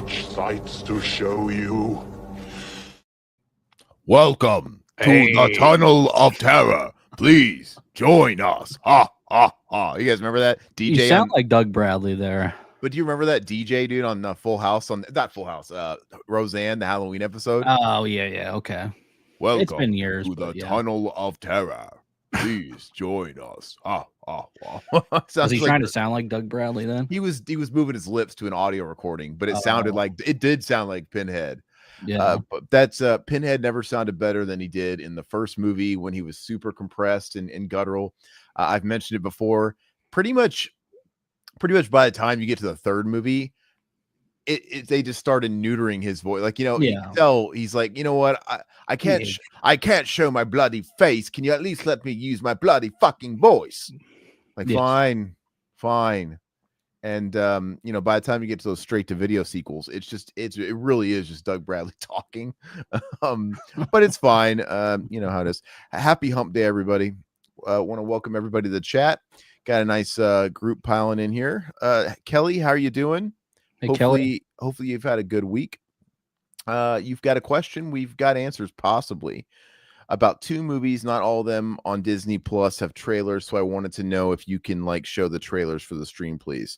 such sights to show you. Welcome to the Tunnel of Terror. Please join us. Ha, ha, ha. You guys remember that DJ? You sound like Doug Bradley there. But do you remember that DJ dude on Full House? Not Full House, Roseanne, the Halloween episode? Oh, yeah. Okay. Welcome it's been years, to the yeah. Tunnel of Terror. Please join us. Was he trying to sound like Doug Bradley then? He was moving his lips to an audio recording, but it did sound like Pinhead. Yeah. But that's Pinhead never sounded better than he did in the first movie when he was super compressed and guttural. I've mentioned it before. Pretty much by the time you get to the third movie, they just started neutering his voice. Like, you can tell he's like, you know what? I can't show my bloody face. Can you at least let me use my bloody fucking voice? Like, yes. Fine. And by the time you get to those straight to video sequels, it really is just Doug Bradley talking. But it's fine. You know how it is. Happy hump day, everybody. Want to welcome everybody to the chat. Got a nice group piling in here. Kelly, how are you doing? Hey, Kelly. Hopefully you've had a good week. You've got a question. We've got answers possibly about 2 movies. Not all of them on Disney Plus have trailers. So I wanted to know if you can show the trailers for the stream, please.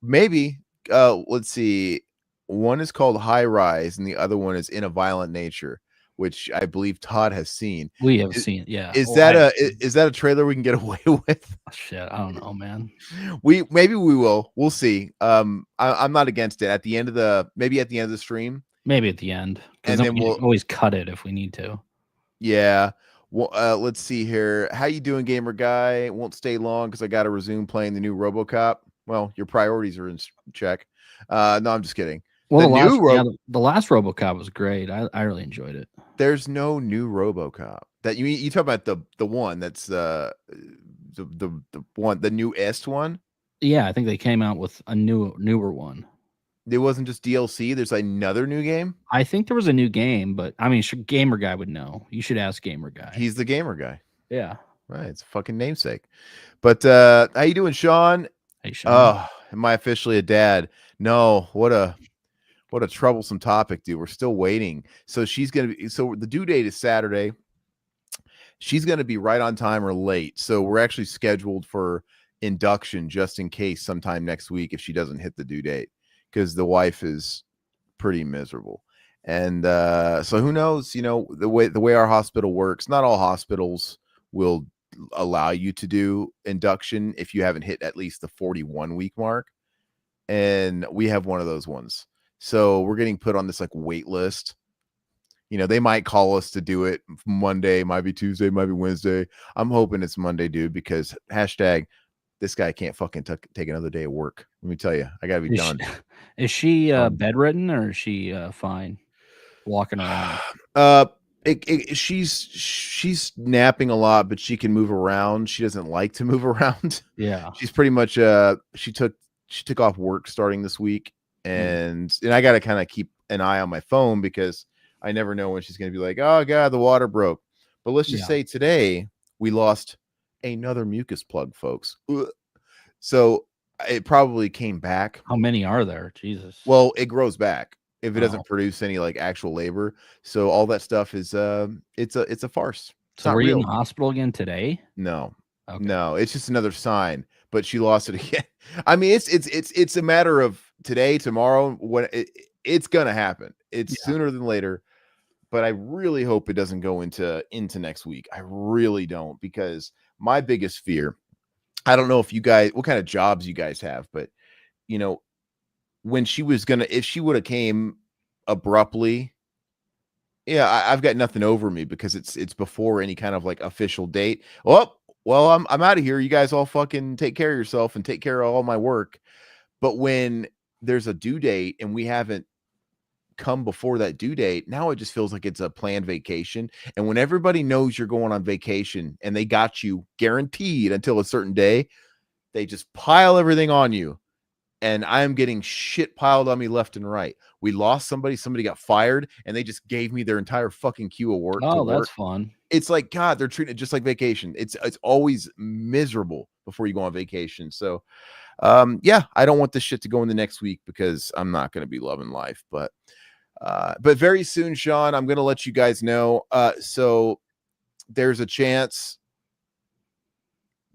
Maybe. Let's see. One is called High Rise and the other one is In a Violent Nature, which I believe Todd has seen. We have seen, yeah. Is that a trailer we can get away with? Oh, shit, I don't know, man. Maybe we will. We'll see. I'm not against it. At the end of the stream. Maybe at the end. And then we'll always cut it if we need to. Yeah. Well, let's see here. How you doing, gamer guy? Won't stay long because I got to resume playing the new RoboCop. Well, your priorities are in check. No, I'm just kidding. Well, the last RoboCop was great. I really enjoyed it. There's no new RoboCop. That you talk about the one that's the newest one. Yeah, I think they came out with a newer one. It wasn't just DLC. There's another new game. I think there was a new game, but I mean, gamer guy would know. You should ask gamer guy. He's the gamer guy. Yeah, right. It's a fucking namesake. But how you doing, Sean? Hey, Sean. Oh, am I officially a dad? No. What a troublesome topic, dude. We're still waiting. So the due date is Saturday. She's going to be right on time or late. So we're actually scheduled for induction just in case sometime next week if she doesn't hit the due date, because the wife is pretty miserable. And so who knows, the way our hospital works, not all hospitals will allow you to do induction if you haven't hit at least the 41-week mark. And we have one of those ones. So we're getting put on this wait list. They might call us to do it Monday, might be Tuesday, might be Wednesday. I'm hoping it's Monday, dude, because hashtag this guy can't fucking take another day of work. Let me tell you, I gotta be done. Is she bedridden or is she fine walking around? She's napping a lot, but she can move around. She doesn't like to move around. Yeah, she's pretty much she took off work starting this week. And I got to kind of keep an eye on my phone because I never know when she's going to be like, oh, God, the water broke. But let's just say today we lost another mucus plug, folks. So it probably came back. How many are there? Jesus. Well, it grows back if it doesn't produce any actual labor. So all that stuff is it's a farce. So were you in the hospital again today? No. Okay. No, it's just another sign. But she lost it again. I mean, it's a matter of today, tomorrow, when it's gonna happen. It's sooner than later. But I really hope it doesn't go into next week. I really don't, because my biggest fear, I don't know if you guys, what kind of jobs you guys have, but when she was if she would have came abruptly, I've got nothing over me because it's before any kind of official date. Well, I'm out of here. You guys all fucking take care of yourself and take care of all my work. But when there's a due date and we haven't come before that due date, now it just feels like it's a planned vacation. And when everybody knows you're going on vacation and they got you guaranteed until a certain day, they just pile everything on you. And I'm getting shit piled on me left and right. We lost somebody got fired, and they just gave me their entire fucking queue of work. Oh, that's fun. It's like, God, they're treating it just like vacation. It's always miserable before you go on vacation. So Yeah, I don't want this shit to go into next week because I'm not going to be loving life. But very soon, Sean, I'm going to let you guys know. So there's a chance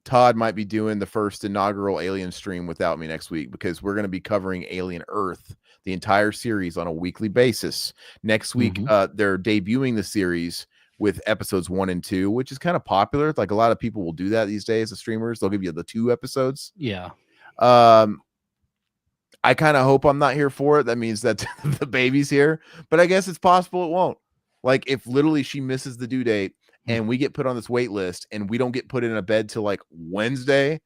Todd might be doing the first inaugural Alien stream without me next week because we're going to be covering Alien Earth, the entire series, on a weekly basis. Next week, they're debuting the series with episodes 1 and 2, which is kind of popular. Like a lot of people will do that these days. The streamers, they'll give you the 2 episodes. Yeah. I kind of hope I'm not here for it. That means that the baby's here, but I guess it's possible it won't. Like if literally she misses the due date and we get put on this wait list and we don't get put in a bed till like Wednesday,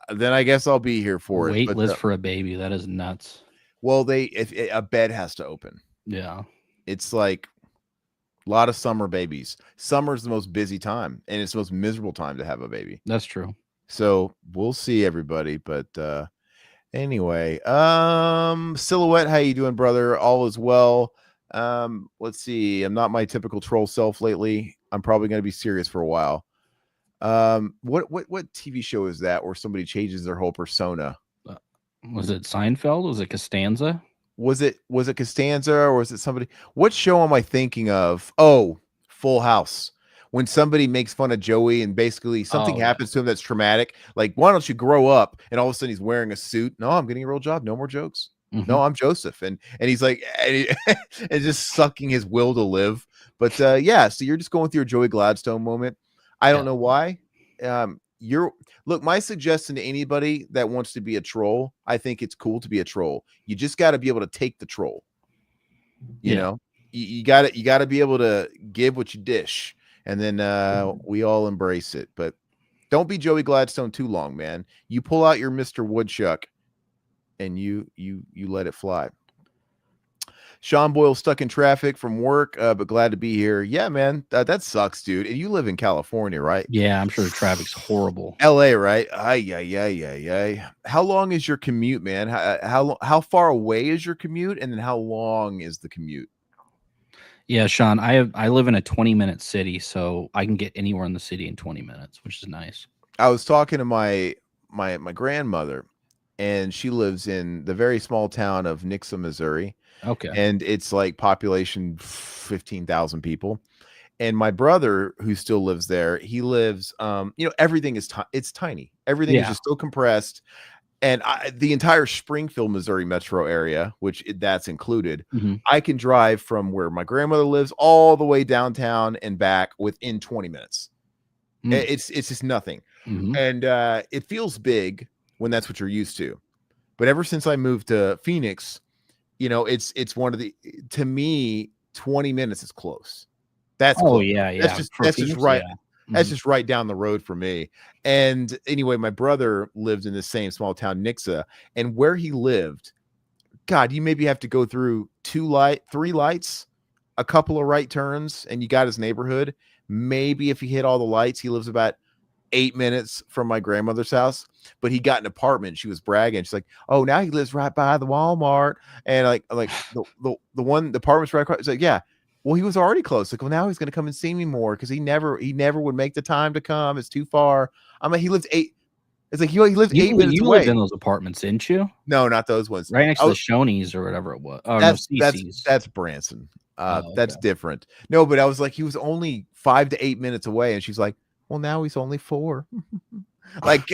then I guess I'll be here for it. Wait list for a baby. That is nuts. Well, if a bed has to open. Yeah. It's like a lot of summer babies. Summer's the most busy time and it's the most miserable time to have a baby. That's true. So we'll see, everybody. But anyway, Silhouette, how you doing, brother? All is well. Let's see. I'm not my typical troll self lately. I'm probably going to be serious for a while. What TV show is that where somebody changes their whole persona? Was it Seinfeld? Was it Costanza? Was it Costanza or was it somebody? What show am I thinking of? Oh, Full House. When somebody makes fun of Joey and basically something happens to him that's traumatic, like, why don't you grow up? And all of a sudden he's wearing a suit. No, I'm getting a real job. No more jokes. No, I'm Joseph. And he's like, and just sucking his will to live. But yeah, so you're just going through a Joey Gladstone moment. I don't know why. Look, my suggestion to anybody that wants to be a troll, I think it's cool to be a troll. You just got to be able to take the troll. You know, you got to be able to give what you dish. And then we all embrace it. But don't be Joey Gladstone too long, man. You pull out your Mr. Woodchuck and you let it fly. Sean Boyle stuck in traffic from work, but glad to be here. Yeah, man, that sucks, dude. And you live in California, right? Yeah, I'm sure the traffic's horrible. LA, right? Yeah. How long is your commute, man? How far away is your commute? And then how long is the commute? Yeah, Sean, I live in a 20-minute city, so I can get anywhere in the city in 20 minutes, which is nice. I was talking to my grandmother, and she lives in the very small town of Nixa, Missouri. Okay. And it's like population 15,000 people. And my brother, who still lives there, he lives, everything is it's tiny. Everything is just so compressed. And the entire Springfield, Missouri metro area, which that's included, I can drive from where my grandmother lives all the way downtown and back within 20 minutes. It's just nothing. And it feels big when that's what you're used to. But ever since I moved to Phoenix, it's one of the, to me, 20 minutes is close. That's close. That's just right. Yeah. That's just right down the road for me. And anyway, my brother lived in the same small town, Nixa, and where he lived, God, you maybe have to go through 3 lights, a couple of right turns, and you got his neighborhood. Maybe if he hit all the lights, he lives about 8 minutes from my grandmother's house, but he got an apartment. She was bragging. She's like, "Oh, now he lives right by the Walmart." And like the apartment's right across. It's like, yeah. Well, he was already close. Like, well, now he's going to come and see me more because he never would make the time to come. It's too far. I'm like, he lives 8. It's like he lives 8 minutes away. You lived in those apartments, didn't you? No, not those ones. Right next to the Shoney's or whatever it was. Oh, that's Branson. That's different. No, but I was like, he was only 5 to 8 minutes away, and she's like, well, now he's only 4. Like,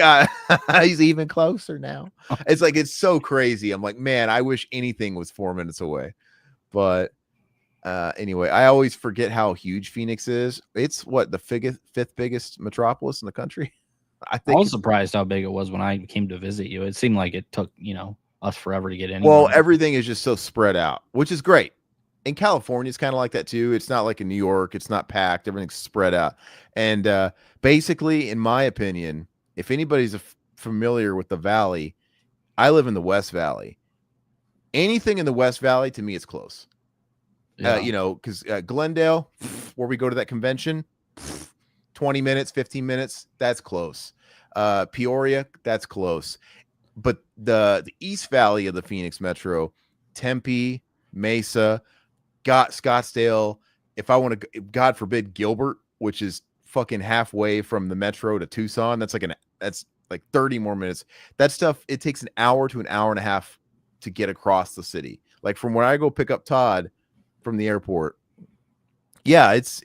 he's even closer now. It's like, it's so crazy. I'm like, man, I wish anything was 4 minutes away. But anyway, I always forget how huge Phoenix is. It's what, the fifth biggest metropolis in the country. I was surprised how big it was when I came to visit you. It seemed like it took, us forever to get in. Well, everything is just so spread out, which is great. In California, it's kind of like that too. It's not like in New York. It's not packed. Everything's spread out. And basically, in my opinion, if anybody's familiar with the Valley, I live in the West Valley. Anything in the West Valley, to me, is close. Yeah. Because Glendale, where we go to that convention, 20 minutes, 15 minutes, that's close. Peoria, that's close. But the East Valley of the Phoenix Metro, Tempe, Mesa, Scottsdale, if I want to, God forbid, Gilbert, which is fucking halfway from the Metro to Tucson, that's like 30 more minutes. That stuff, it takes an hour to an hour and a half to get across the city. Like from where I go pick up Todd from the airport. Yeah, it's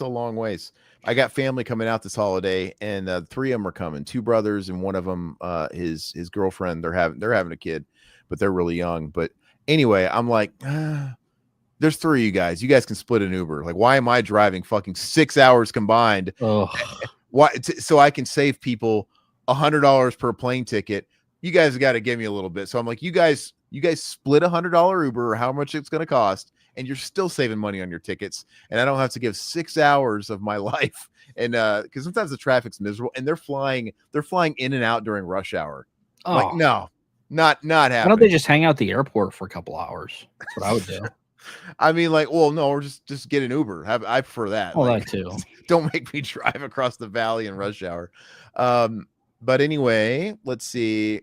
a long ways. I got family coming out this holiday, and 3 of them are coming. 2 brothers, and one of them, his girlfriend. They're having a kid, but they're really young. But anyway, I'm like, there's 3 of you guys. You guys can split an Uber. Like, why am I driving fucking 6 hours combined? Oh, Why? So I can save people $100 per plane ticket. You guys got to give me a little bit. So I'm like, you guys split $100 Uber or how much it's going to cost, and you're still saving money on your tickets. And I don't have to give 6 hours of my life. And because sometimes the traffic's miserable, and they're flying in and out during rush hour. oh. Like, no, not happening. Why don't they just hang out at the airport for a couple hours? That's what I would do. I mean, like, well, no, or just get an Uber. I prefer that. Well, like, that too. Don't make me drive across the valley in rush hour. But anyway, let's see.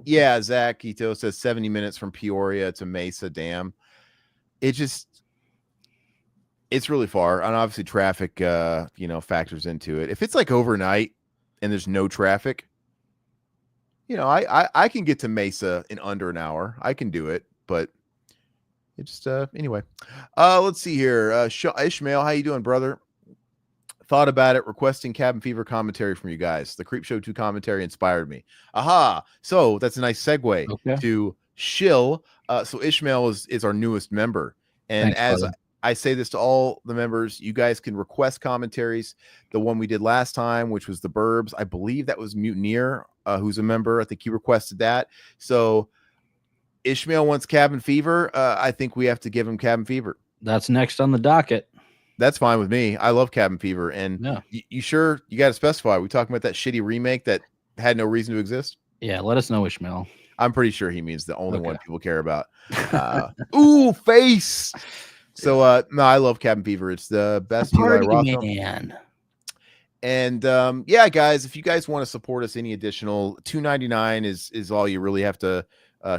Yeah, Zach Ito says 70 minutes from Peoria to Mesa. Damn. It's really far. And obviously traffic, factors into it. If it's like overnight and there's no traffic, I can get to Mesa in under an hour. I can do it, but it's anyway. Let's see here. Ishmael, how you doing, brother? Thought about it, requesting Cabin Fever commentary from you guys. The Creep Show 2 commentary inspired me. Aha! So that's a nice segue to Shill. So Ishmael is our newest member. And thanks, as I say this to all the members, you guys can request commentaries. The one we did last time, which was the Burbs, I believe that was Mutineer, who's a member. I think he requested that. So Ishmael wants Cabin Fever. I think we have to give him Cabin Fever. That's next on the docket. That's fine with me. I love Cabin Fever. And you sure you got to specify? We talking about that shitty remake that had no reason to exist? Yeah, let us know, Ishmael. I'm pretty sure he means the only one people care about. Ooh, face. So no, I love Cabin Fever. It's the best Eli Roth film. And yeah, guys, if you guys want to support us, any additional $2.99 is all you really have to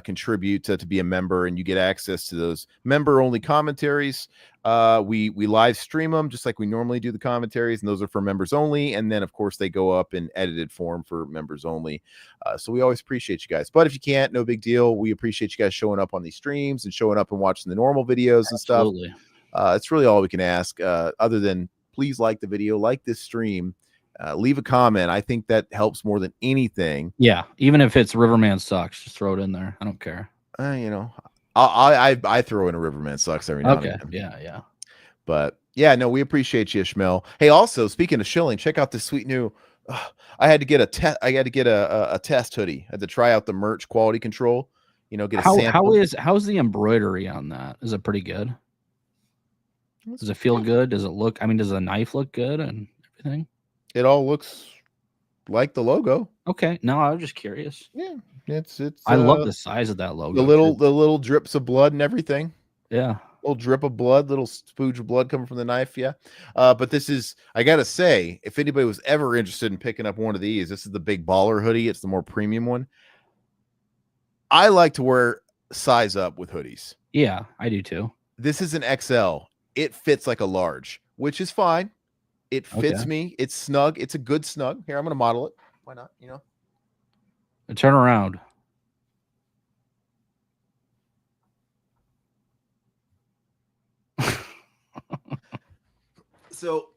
contribute to be a member, and you get access to those member only commentaries. We live stream them just like we normally do the commentaries, and those are for members only. And then of course they go up in edited form for members only. So we always appreciate you guys, but if you can't, no big deal. We appreciate you guys showing up on these streams and showing up and watching the normal videos and stuff. It's really all we can ask, other than please like the video, like this stream, leave a comment. I think that helps more than anything. Yeah, even if it's Riverman Sucks, just throw it in there. I don't care. I throw in a Riverman Sucks every now and then. Yeah. But yeah, no, we appreciate you, Ishmael. Hey, also speaking of shilling, check out this sweet new. I had to get a test hoodie. I had to try out the merch quality control. Get a sample. How's the embroidery on that? Is it pretty good? Does it feel good? Does it look? I mean, does the knife look good and everything? It all looks like the logo. Okay. No, I was just curious. Yeah, it's. I love the size of that logo. The little drips of blood and everything. Yeah. Little drip of blood, little spooge of blood coming from the knife. Yeah. But this is, I gotta say, if anybody was ever interested in picking up one of these, this is the big baller hoodie. It's the more premium one. I like to wear size up with hoodies. Yeah, I do too. This is an XL. It fits like a large, which is fine. It fits me. It's snug. It's a good snug. Here, I'm going to model it. Why not? Turn around. So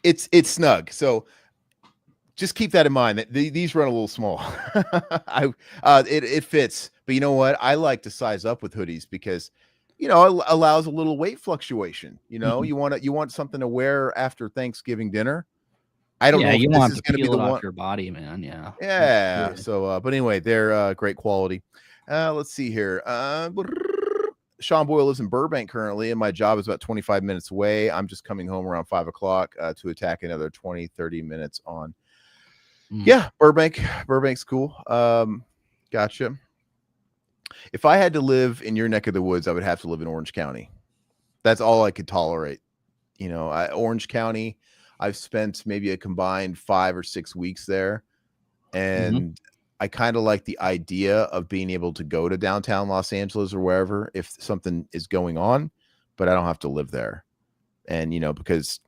it's snug. So just keep that in mind. That these run a little small. It fits, but you know what? I like to size up with hoodies because it allows a little weight fluctuation. You want something to wear after Thanksgiving dinner. I don't know if this is going to be the one off your body, man. Yeah. Yeah. So, but anyway, they're great quality. Let's see here. Sean Boyle lives in Burbank currently, and my job is about 25 minutes away. I'm just coming home around 5 o'clock to attack another 20, 30 minutes on. Yeah, Burbank's cool. Gotcha. If I had to live in your neck of the woods, I would have to live in Orange County. That's all I could tolerate. Orange County, I've spent maybe a combined 5 or 6 weeks there. And I kind of like the idea of being able to go to downtown Los Angeles or wherever if something is going on, but I don't have to live there. And, because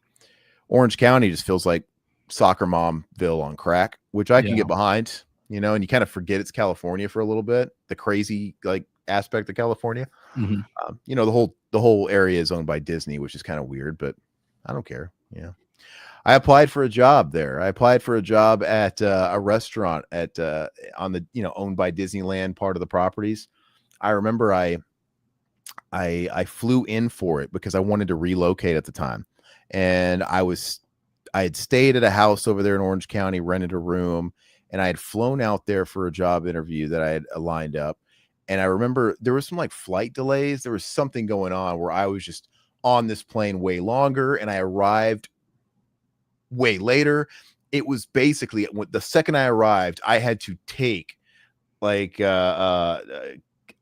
Orange County just feels like soccer momville on crack, which I can get behind, you know, and you kind of forget it's California for a little bit, the crazy like aspect of California. You know, the whole area is owned by Disney, which is kind of weird, but I don't care. Yeah. I applied for a job there. I applied for a job at a restaurant at on the, you know, owned by Disneyland part of the properties. I remember I flew in for it because I wanted to relocate at the time. And I had stayed at a house over there in Orange County, rented a room, and I had flown out there for a job interview that I had lined up. And I remember there was some like flight delays. There was something going on where I was just on this plane way longer, and I arrived way later. It was basically the second I arrived, I had to take like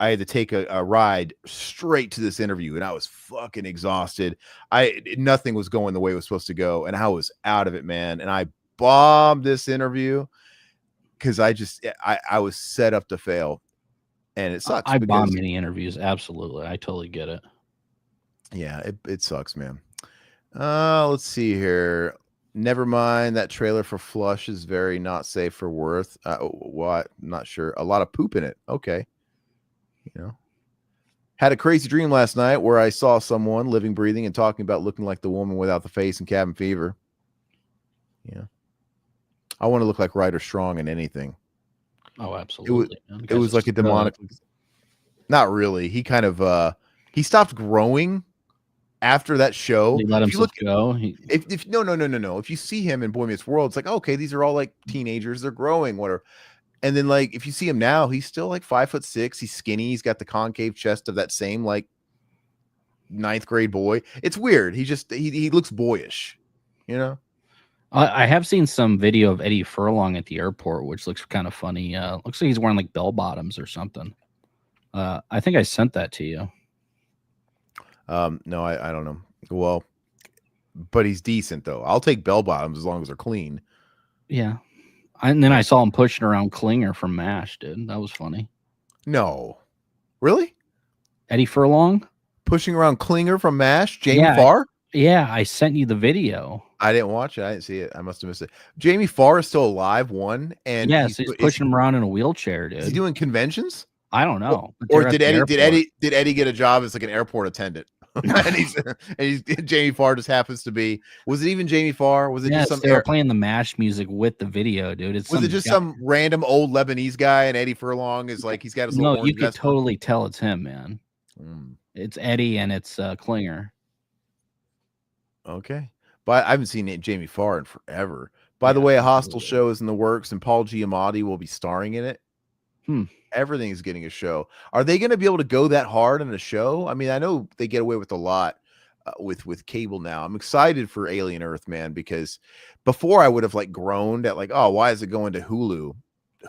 I had to take a ride straight to this interview, and I was fucking exhausted. Nothing was going the way it was supposed to go, and I was out of it, man. And I bombed this interview because I was set up to fail, and it sucks. I bomb many interviews. Absolutely, I totally get it. Yeah, it sucks, man. Let's see here. Never mind. That trailer for Flush is very not safe for worth. What? I'm not sure. A lot of poop in it. Okay. You know, had a crazy dream last night where I saw someone living, breathing, and talking about looking like the woman without the face in Cabin Fever. Yeah. I want to look like Ryder Strong in anything. Oh, absolutely. It was like a demonic. Not really. He kind of, he stopped growing after that show. He let himself go. If no. If you see him in Boy Meets World, it's like, okay, these are all like teenagers. They're growing, whatever. And then like, if you see him now, he's still like 5'6". He's skinny. He's got the concave chest of that same like 9th grade boy. It's weird. He looks boyish, you know? I have seen some video of Eddie Furlong at the airport, which looks kind of funny. Looks like he's wearing like bell bottoms or something. I think I sent that to you. No, I don't know. Well, but he's decent though. I'll take bell bottoms as long as they're clean. Yeah. And then I saw him pushing around Klinger from MASH, dude. That was funny. No. Really? Eddie Furlong? Pushing around Klinger from MASH? Jamie Farr? Yeah, I sent you the video. I didn't watch it. I didn't see it. I must have missed it. Jamie Farr is still alive, one. And yes, he's pushing him around in a wheelchair, dude. Is he doing conventions? I don't know. Or did Eddie get a job as like an airport attendant? and Jamie Farr just happens to be. Was it even Jamie Farr? Was it just some? They were playing the MASH music with the video, dude. Was it just some random old Lebanese guy? And Eddie Furlong is like he's got his little. No, you could totally tell it's him, man. It's Eddie and it's Klinger. Okay, but I haven't seen Jamie Farr in forever. By the way, a Hostel show is in the works, and Paul Giamatti will be starring in it. Everything is getting a show. Are they going to be able to go that hard in a show? I mean, I know they get away with a lot with cable now. I'm excited for Alien Earth, man, because before I would have like groaned at like, oh, why is it going to Hulu?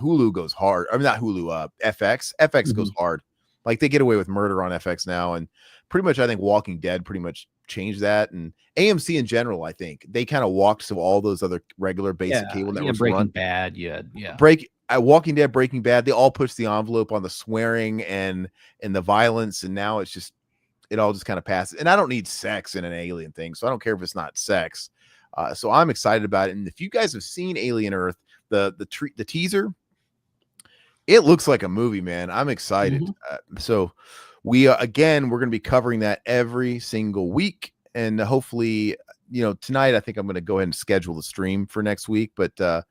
Hulu goes hard. I mean, not Hulu, FX. FX goes hard. Like they get away with murder on FX now, and pretty much I think Walking Dead pretty much changed that, and AMC in general. I think they kind of walked to all those other regular basic cable networks. Breaking Bad, Walking Dead, Breaking Bad, they all pushed the envelope on the swearing and the violence, and now it's just it all just kind of passes. And I don't need sex in an alien thing, so I don't care if it's not sex. So I'm excited about it. And if you guys have seen Alien Earth, the teaser, it looks like a movie, man. I'm excited. So we again, we're going to be covering that every single week, and hopefully, you know, tonight I think I'm going to go ahead and schedule the stream for next week, but I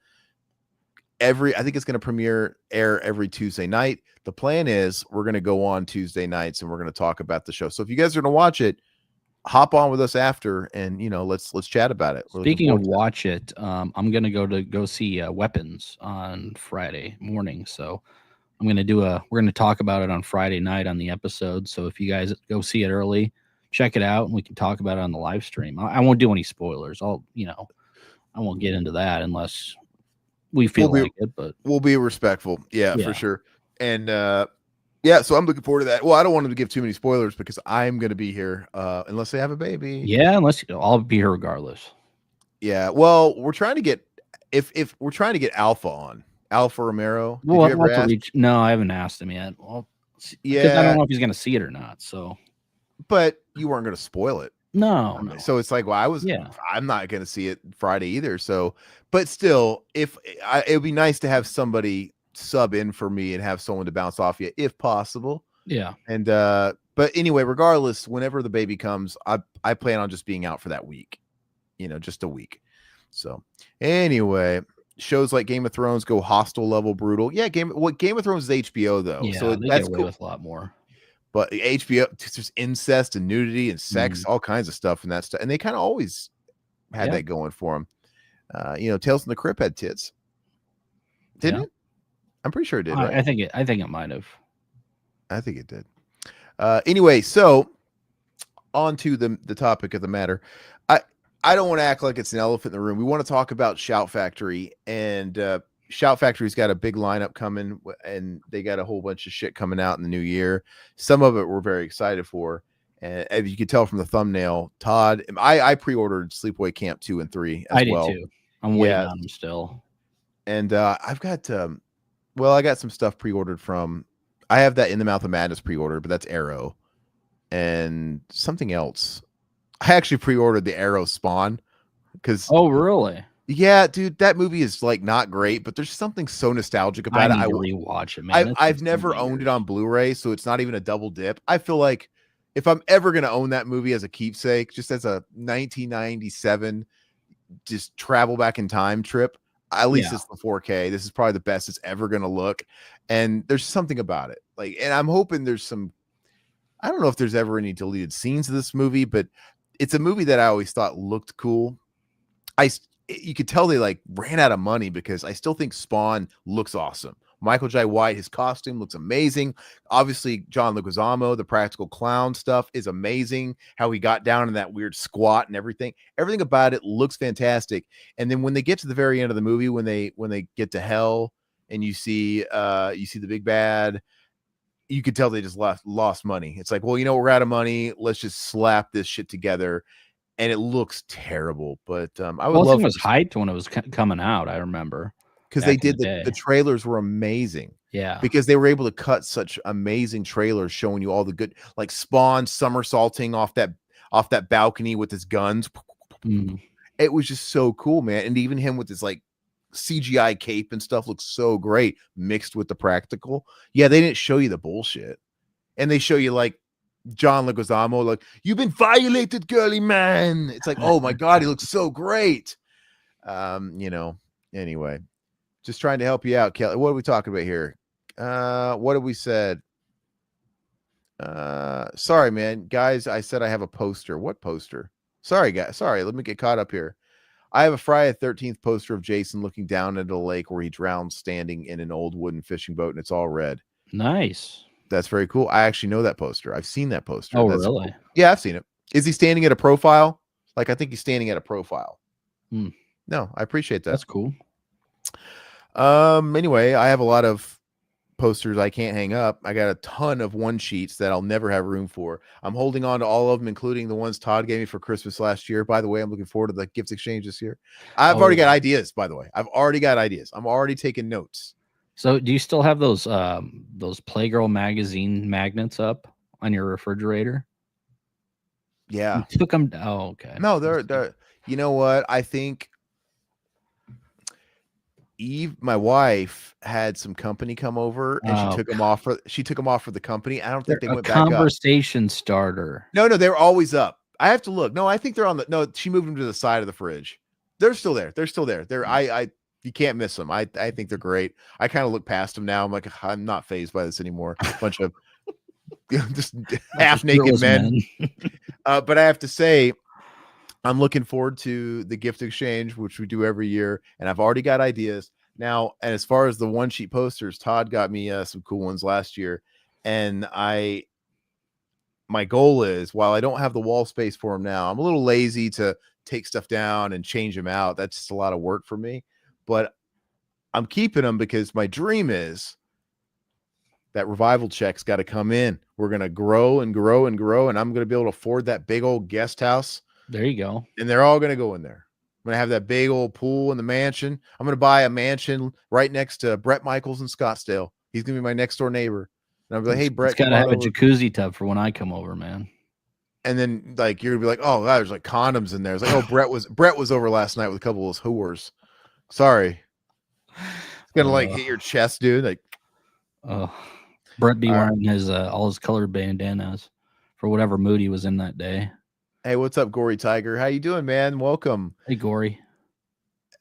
think it's going to air every Tuesday night. The plan is we're going to go on Tuesday nights and we're going to talk about the show. So if you guys are going to watch it, hop on with us after, and you know, let's chat about it. Speaking of watch it, I'm going to go see Weapons on Friday morning. So we're going to talk about it on Friday night on the episode. So if you guys go see it early, check it out and we can talk about it on the live stream. I won't do any spoilers. I won't get into that unless we feel like it, but we'll be respectful. Yeah, for sure. And so I'm looking forward to that. Well, I don't want to give too many spoilers because I'm going to be here unless they have a baby. Yeah, I'll be here regardless. Yeah. Well, we're trying to get if we're trying to get Alpha on. Alpha Romero. No, I haven't asked him yet. Well, because I don't know if he's going to see it or not. So, but you weren't going to spoil it. No, no. So it's like, well, I'm not going to see it Friday either. So, but still, it would be nice to have somebody sub in for me and have someone to bounce off you if possible. Yeah. And, but anyway, regardless, whenever the baby comes, I plan on just being out for that week, just a week. So anyway, shows like Game of Thrones go hostile level brutal. Yeah. Game of Thrones is HBO though. Yeah, So they that's get away cool. with a lot more. But HBO, there's incest and nudity and sex, all kinds of stuff and that stuff. And they kind of always had that going for them. Tales from the Crypt had tits. Didn't it? I'm pretty sure it did, right? I think it might have. I think it did. Anyway, so on to the topic of the matter. I don't want to act like it's an elephant in the room. We want to talk about Shout Factory, and Shout Factory's got a big lineup coming, and they got a whole bunch of shit coming out in the new year. Some of it we're very excited for. And as you can tell from the thumbnail, Todd, I pre-ordered Sleepaway Camp 2 and 3 as well. I did too. I'm waiting on them still. And I've got I got some stuff pre-ordered from. I have that In the Mouth of Madness pre-ordered, but that's Arrow and something else. I actually pre-ordered the Arrow Spawn because. Oh, really? Yeah, dude, that movie is like not great, but there's something so nostalgic about it. I will rewatch it, man. I've never owned it on Blu-ray, so it's not even a double dip. I feel like if I'm ever gonna own that movie as a keepsake, just as a 1997, just travel back in time trip, at least it's the 4K. This is probably the best it's ever gonna look, and there's something about it. Like, and I'm hoping there's some. I don't know if there's ever any deleted scenes of this movie, but it's a movie that I always thought looked cool. You could tell they like ran out of money because I still think Spawn looks awesome. Michael J. White, his costume looks amazing. Obviously, John Leguizamo, the practical clown stuff is amazing. How he got down in that weird squat and everything about it looks fantastic. And then when they get to the very end of the movie, when they get to hell and you see the big bad, you could tell they just lost money. It's like, well, we're out of money. Let's just slap this shit together. And it looks terrible, but I would love. It was hyped when it was coming out. I remember because they did the trailers were amazing. Yeah, because they were able to cut such amazing trailers showing you all the good, like Spawn somersaulting off that balcony with his guns. It was just so cool, man. And even him with his like CGI cape and stuff looks so great mixed with the practical. Yeah, they didn't show you the bullshit, and they show you like John Leguizamo, like, you've been violated, girly man. It's like, oh my god, he looks so great. Anyway, just trying to help you out, Kelly. What are we talking about here? What have we said? Sorry, man, guys. I said I have a poster. What poster? Sorry, guys. Sorry, let me get caught up here. I have a Friday the 13th poster of Jason looking down into the lake where he drowned, standing in an old wooden fishing boat, and it's all red. Nice. That's very cool. I actually know that poster. I've seen that poster. Oh, That's really? Cool. Yeah, I've seen it. Is he standing at a profile? Like, I think he's standing at a profile. No, I appreciate that. That's cool. Anyway, I have a lot of posters I can't hang up. I got a ton of one sheets that I'll never have room for. I'm holding on to all of them, including the ones Todd gave me for Christmas last year. By the way, I'm looking forward to the gift exchange this year. I've already got ideas, by the way. I've already got ideas. I'm already taking notes. So do you still have those Playgirl magazine magnets up on your refrigerator? Yeah. You took them. Oh, okay. No, they're you know what? I think Eve, my wife, had some company come over and she took them off for the company. I don't think they went back up. Conversation starter. No, they were always up. I have to look. No, I think they're on she moved them to the side of the fridge. They're still there. You can't miss them. I think they're great. I kind of look past them now. I'm like, I'm not fazed by this anymore. A bunch of just half naked men. But I have to say, I'm looking forward to the gift exchange, which we do every year. And I've already got ideas now. And as far as the one sheet posters, Todd got me some cool ones last year. And my goal is, while I don't have the wall space for them now, I'm a little lazy to take stuff down and change them out. That's just a lot of work for me. But I'm keeping them because my dream is that revival check's got to come in. We're going to grow and grow and grow, and I'm going to be able to afford that big old guest house. There you go. And they're all going to go in there. I'm going to have that big old pool in the mansion. I'm going to buy a mansion right next to Brett Michaels in Scottsdale. He's going to be my next door neighbor. And I'm like, hey, Brett. It's got to have a jacuzzi tub for when I come over, man. And then like you're gonna be like, oh, God, there's like condoms in there. It's like, oh, Brett was over last night with a couple of those whores. Sorry. It's gonna like hit your chest, dude. Like, Brett be all wearing his all his colored bandanas for whatever mood he was in that day. Hey, what's up, Gory Tiger? How you doing, man? Welcome. Hey, Gory.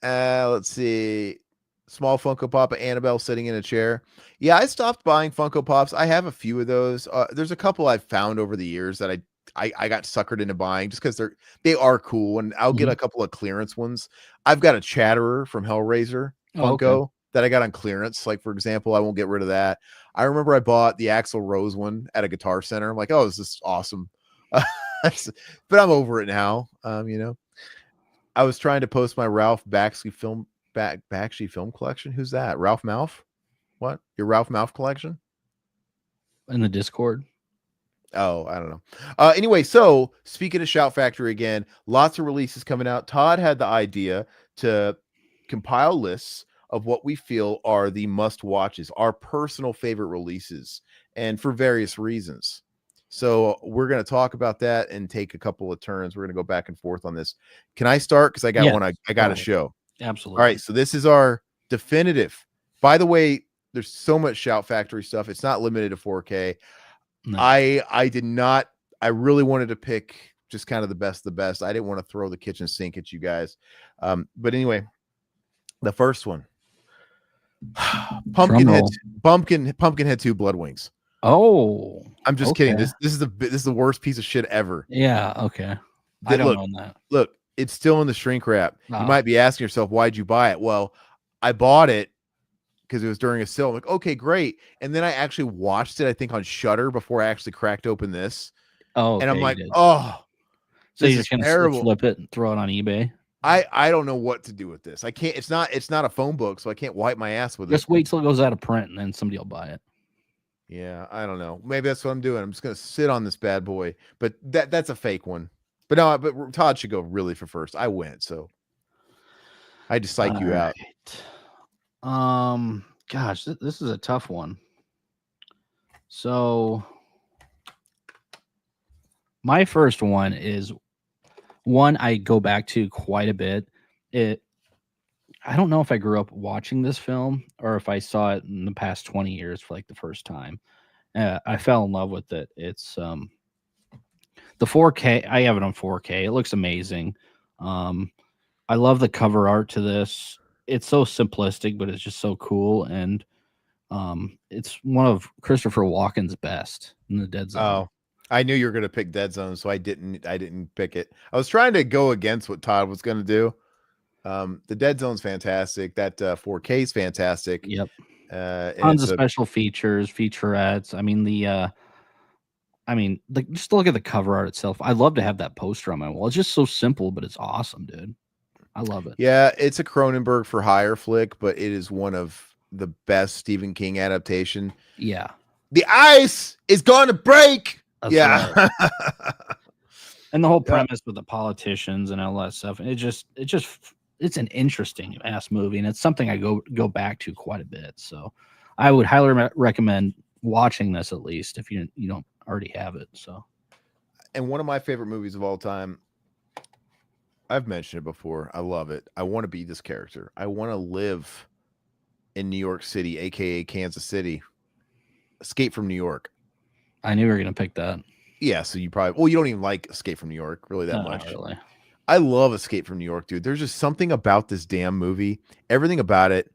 Let's see. Small Funko Pop of Annabelle sitting in a chair. Yeah, I stopped buying Funko Pops. I have a few of those. There's a couple I've found over the years that I got suckered into buying just because they are cool, and I'll get a couple of clearance ones. I've got a Chatterer from Hellraiser Funko that I got on clearance. Like, for example, I won't get rid of that. I remember I bought the Axl Rose one at a Guitar Center. I'm like, oh, this is awesome. But I'm over it now. I was trying to post my Ralph Bakshi film collection. Who's that? Ralph Mouth? What? Your Ralph Mouth collection? In the Discord? Oh, I don't know. Anyway, so speaking of Shout Factory again, lots of releases coming out. Todd had the idea to compile lists of what we feel are the must-watches, our personal favorite releases, and for various reasons. So we're going to talk about that and take a couple of turns. We're going to go back and forth on this. Can I start? Because I got one I got to show. Absolutely. All right, so this is our definitive. By the way, there's so much Shout Factory stuff. It's not limited to 4K. No. I really wanted to pick just kind of the best of the best. I didn't want to throw the kitchen sink at you guys. But anyway, the first one. Pumpkinhead 2 Blood Wings. Oh, I'm just kidding. This is the worst piece of shit ever. Yeah, okay. I don't know that. Look, it's still in the shrink wrap. You might be asking yourself, why'd you buy it? Well, I bought it because it was during a sale. I'm like, okay, great. And then I actually watched it, I think, on Shudder before I actually cracked open this. Oh, and I'm like, oh, so you're just gonna flip it and throw it on eBay? I don't know what to do with this. I can't. It's not a phone book, so I can't wipe my ass with it. Just wait till it goes out of print, and then somebody will buy it. Yeah, I don't know. Maybe that's what I'm doing. I'm just gonna sit on this bad boy. But that's a fake one. But no, but Todd should go really for first. I went, so I had to psych you out. Gosh, this is a tough one. So my first one is one I go back to quite a bit. I don't know if I grew up watching this film or if I saw it in the past 20 years for like the first time. I fell in love with it. It's the 4K. I have it on 4K. It looks amazing. I love the cover art to this. It's so simplistic, but it's just so cool. And it's one of Christopher Walken's best in the Dead Zone. Oh, I knew you were going to pick Dead Zone, so I didn't pick it. I was trying to go against what Todd was going to do. The Dead Zone's fantastic. That 4K is fantastic. Yep. Tons of special features, featurettes. Just look at the cover art itself. I'd love to have that poster on my wall. It's just so simple, but it's awesome, dude. I love it. Yeah, it's a Cronenberg for hire flick, but it is one of the best Stephen King adaptation. Yeah. The ice is going to break. That's right. And the whole premise with the politicians and all that stuff. It's an interesting ass movie, and it's something I go back to quite a bit. So I would highly recommend watching this, at least if you don't already have it. So, and one of my favorite movies of all time, I've mentioned it before. I love it. I want to be this character. I want to live in New York City, aka Kansas City. Escape from New York. I knew you were gonna pick that. Yeah, so you probably you don't even like Escape from New York really that much. Not really. I love Escape from New York, dude. There's just something about this damn movie. Everything about it,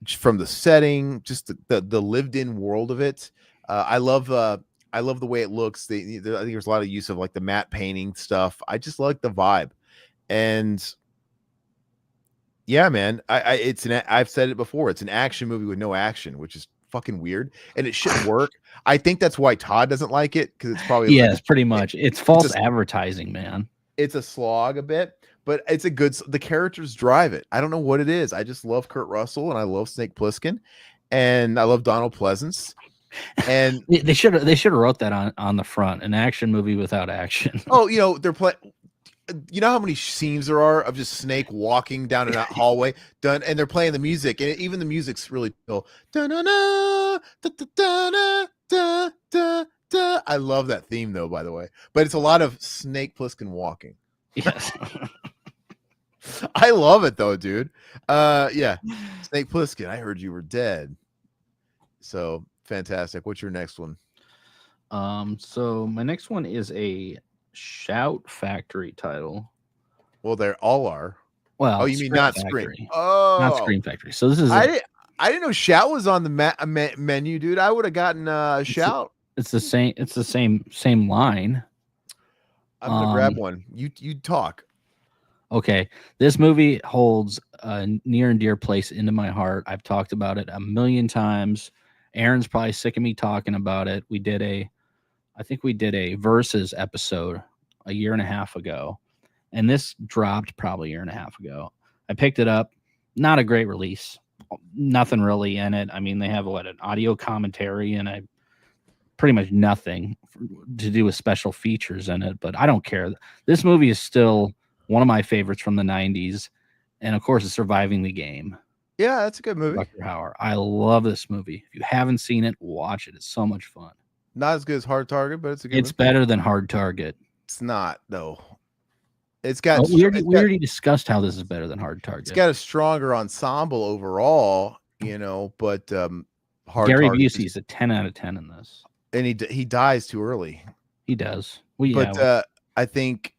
from the setting, just the lived-in world of it. I love the way it looks. I think there's a lot of use of like the matte painting stuff. I just like the vibe, and yeah, man. I've said it before. It's an action movie with no action, which is fucking weird, and it shouldn't work. I think that's why Todd doesn't like it, because it's probably it's pretty much it's false advertising, man. It's a slog a bit, but it's the characters drive it. I don't know what it is. I just love Kurt Russell, and I love Snake Plissken, and I love Donald Pleasance. And they should have wrote that on the front, an action movie without action. Oh, they're playing. You know how many scenes there are of just Snake walking down in that hallway, and they're playing the music, and even the music's really cool. I love that theme though, by the way. But it's a lot of Snake Plissken walking. Yes. I love it though, dude. Yeah. Snake Plissken, I heard you were dead. So fantastic. What's your next one? So my next one is a Shout Factory title. Well, they all are. Well, Oh, you mean not Scream? Factory. Oh, Not Scream Factory. So this is I didn't know Shout was on the menu, dude. I would have gotten Shout. It's the same. It's the same line. I'm gonna grab one. You talk. Okay, this movie holds a near and dear place into my heart. I've talked about it a million times. Aaron's probably sick of me talking about it. I think we did a Versus episode a year and a half ago, and this dropped probably a year and a half ago. I picked it up. Not a great release. Nothing really in it. I mean, they have an audio commentary and pretty much nothing to do with special features in it, but I don't care. This movie is still one of my favorites from the 90s, and of course it's Surviving the Game. Yeah, that's a good movie. Dr. Hauer. I love this movie. If you haven't seen it, watch it. It's so much fun. Not as good as Hard Target, but it's a good It's better than Hard Target. It's not though. It's got we already discussed how this is better than Hard Target. It's got a stronger ensemble overall, but Hard Gary Target Busey's a 10 out of 10 in this. And he dies too early. He does. Well, but I think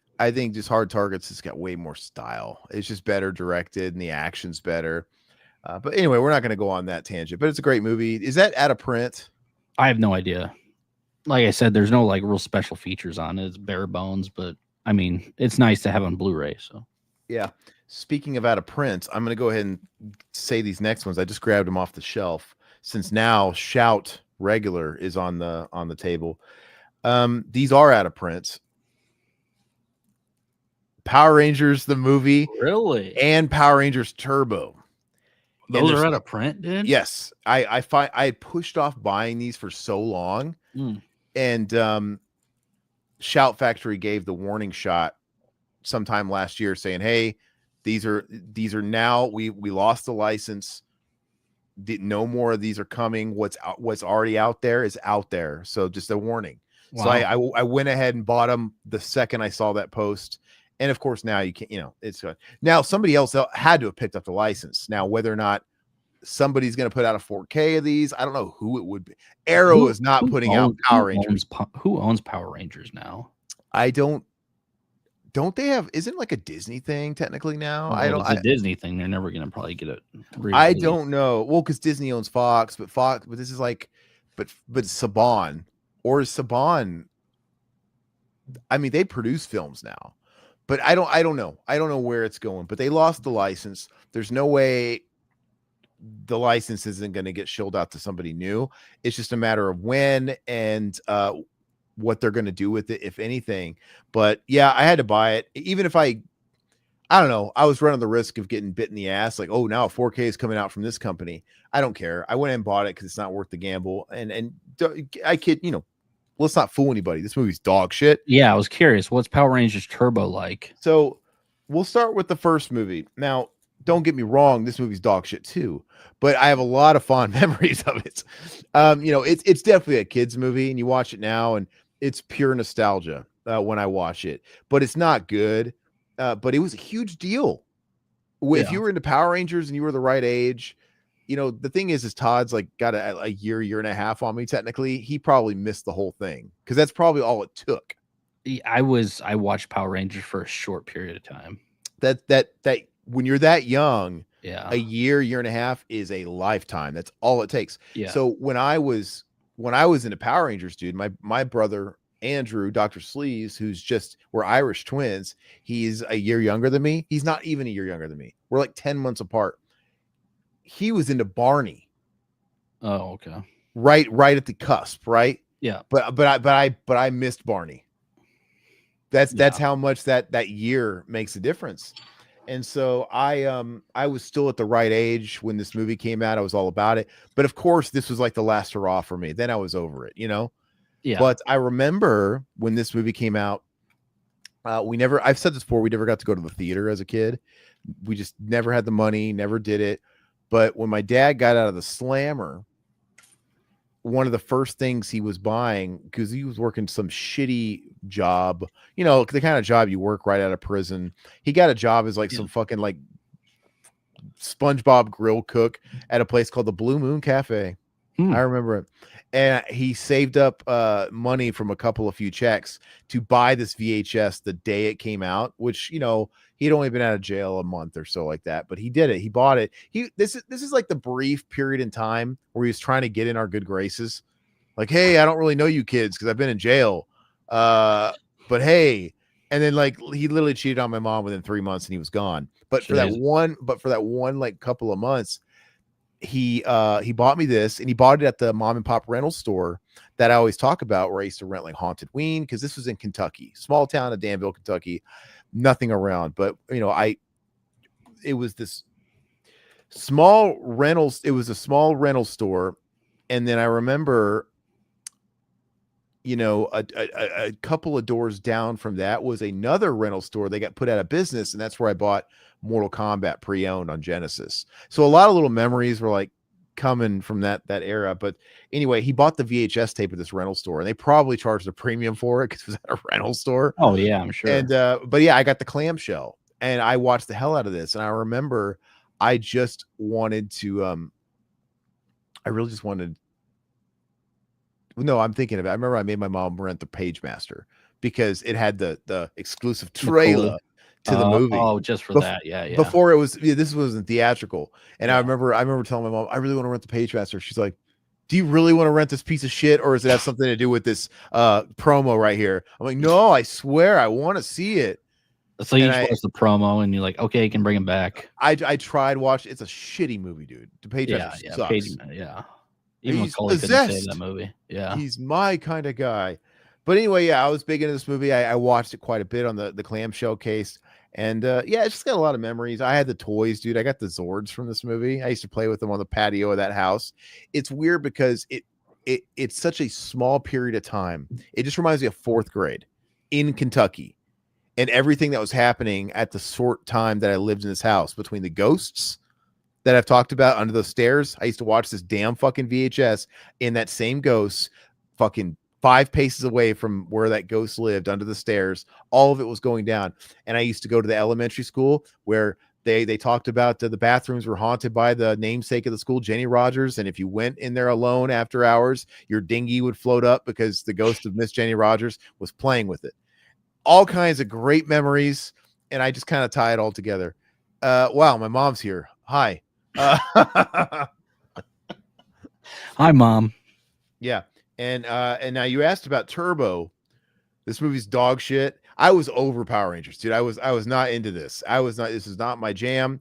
just Hard Targets has got way more style. It's just better directed and the action's better. But anyway, we're not going to go on that tangent. But it's a great movie. Is that out of print? I have no idea. Like I said, there's no real special features on it. It's bare bones, but I mean, it's nice to have on Blu-ray. So yeah. Speaking of out of print, I'm going to go ahead and say these next ones. I just grabbed them off the shelf since now Shout regular is on the table. These are out of print. Power Rangers the movie, really, and Power Rangers Turbo. Those are out of print, dude. Yes, I pushed off buying these for so long, and Shout Factory gave the warning shot sometime last year, saying, "Hey, these are now we lost the license. No more of these are coming. What's already out there is out there. So just a warning." Wow. So I went ahead and bought them the second I saw that post. And of course, now you can't, it's good. Now somebody else had to have picked up the license. Now, whether or not somebody's going to put out a 4K of these, I don't know who it would be. Arrow is not putting out Power Rangers. Who owns Power Rangers now? Don't they have, isn't like a Disney thing technically now? Well, it's a Disney thing. They're never going to probably get it. I don't know. Well, because Disney owns Fox, but this is like, but Saban, or is Saban, I mean, they produce films now. But I don't know. I don't know where it's going, but they lost the license. There's no way the license isn't going to get shilled out to somebody new. It's just a matter of when and what they're going to do with it, if anything. But yeah, I had to buy it. Even if I don't know, I was running the risk of getting bit in the ass. Like, oh, now a 4K is coming out from this company. I don't care. I went and bought it because it's not worth the gamble. And I kid, let's not fool anybody. This movie's dog shit. Yeah, I was curious. What's Power Rangers Turbo like? So we'll start with the first movie. Now, don't get me wrong, this movie's dog shit too, but I have a lot of fond memories of it. It's definitely a kid's movie, and you watch it now, and it's pure nostalgia when I watch it. But it's not good. But it was a huge deal. If you were into Power Rangers and you were the right age, the thing is Todd's like got a year and a half on me. Technically, he probably missed the whole thing because that's probably all it took. I watched Power Rangers for a short period of time. That when you're that young, a year and a half is a lifetime. That's all it takes. Yeah. So when I was into Power Rangers, dude, my brother Andrew, Dr. Sleeves, we're Irish twins. He's a year younger than me. He's not even a year younger than me. We're like 10 months apart. He was into Barney. Oh, okay. Right at the cusp, right? Yeah. But I missed Barney. That's how much that year makes a difference. And so I was still at the right age when this movie came out. I was all about it. But of course, this was like the last hurrah for me. Then I was over it, Yeah. But I remember when this movie came out, I've said this before, we never got to go to the theater as a kid. We just never had the money, never did it. But when my dad got out of the Slammer, one of the first things he was buying, because he was working some shitty job, you know, the kind of job you work right out of prison. He got a job as like some fucking like SpongeBob grill cook at a place called the Blue Moon Cafe. I remember it. And he saved up money from a few checks to buy this VHS the day it came out, which, you know, he'd only been out of jail a month or so like that, but he did it. He bought it. This is like the brief period in time where he was trying to get in our good graces. Like, hey, I don't really know you kids because I've been in jail. But hey, and then like he literally cheated on my mom within 3 months and he was gone. But for that one like couple of months, he bought me this, and he bought it at the mom and pop rental store that I always talk about, where I used to rent like Haunted Ween, because this was in Kentucky, small town of Danville, Kentucky, nothing around. But you know, it was this small rentals. It was a small rental store, and then I remember, you know, a couple of doors down from that was another rental store. They got put out of business, and that's where I bought Mortal Kombat pre-owned on Genesis. So a lot of little memories were like coming from that era. But anyway, he bought the VHS tape at this rental store, and they probably charged a premium for it because it was at a rental store. Oh yeah, I'm sure. And but yeah, I got the clamshell, and I watched the hell out of this. And I remember I just wanted to I really just wanted. No, I'm thinking of it. I remember I made my mom rent the Pagemaster because it had the exclusive trailer to the movie. Oh, just for that. Yeah. Before it was, this wasn't theatrical. And I remember telling my mom, I really want to rent the Pagemaster. She's like, do you really want to rent this piece of shit, or does it have something to do with this promo right here? I'm like, no, I swear I want to see it. So you watched the promo and you're like, okay, you can bring him back. I tried watching. It's a shitty movie, dude. The Pagemaster sucks. Even Macaulay couldn't say that movie. Yeah. He's my kind of guy. But anyway, yeah, I was big into this movie. I watched it quite a bit on the clamshell case. And yeah, it's just got a lot of memories. I had the toys, dude. I got the Zords from this movie. I used to play with them on the patio of that house. It's weird because it's such a small period of time. It just reminds me of 4th grade in Kentucky and everything that was happening at the short time that I lived in this house, between the ghosts that I've talked about under the stairs. I used to watch this damn fucking VHS in that same ghost, fucking 5 paces away from where that ghost lived under the stairs. All of it was going down. And I used to go to the elementary school where they talked about the bathrooms were haunted by the namesake of the school, Jenny Rogers. And if you went in there alone after hours, your dinghy would float up because the ghost of Miss Jenny Rogers was playing with it. All kinds of great memories. And I just kind of tie it all together. Wow, my mom's here. Hi. Hi, Mom. Yeah. And now you asked about Turbo. This movie's dog shit. I was over Power Rangers, dude. I was not into this. This is not my jam.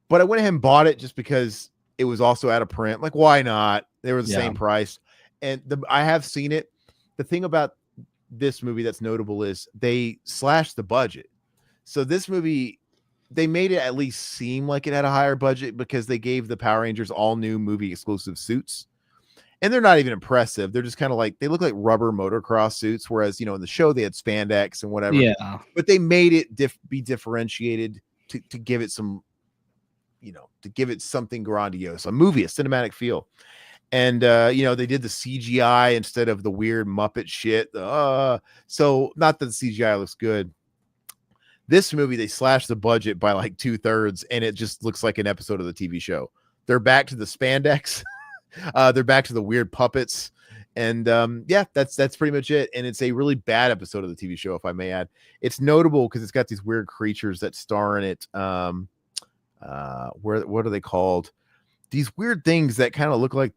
But I went ahead and bought it just because it was also out of print. Like, why not? They were the same price. And I have seen it. The thing about this movie that's notable is they slashed the budget. So this movie, they made it at least seem like it had a higher budget because they gave the Power Rangers all new movie exclusive suits. And they're not even impressive. They're just kind of like, they look like rubber motocross suits. Whereas, you know, in the show they had spandex and whatever. Yeah. But they made it be differentiated to give it some, you know, to give it something grandiose, a movie, a cinematic feel. And, you know, they did the CGI instead of the weird Muppet shit. So not that the CGI looks good. This movie, they slashed the budget by like 2/3, and it just looks like an episode of the TV show. They're back to the spandex. They're back to the weird puppets. And yeah, that's pretty much it. And it's a really bad episode of the TV show, if I may add. It's notable because it's got these weird creatures that star in it. What are they called? These weird things that kind of look like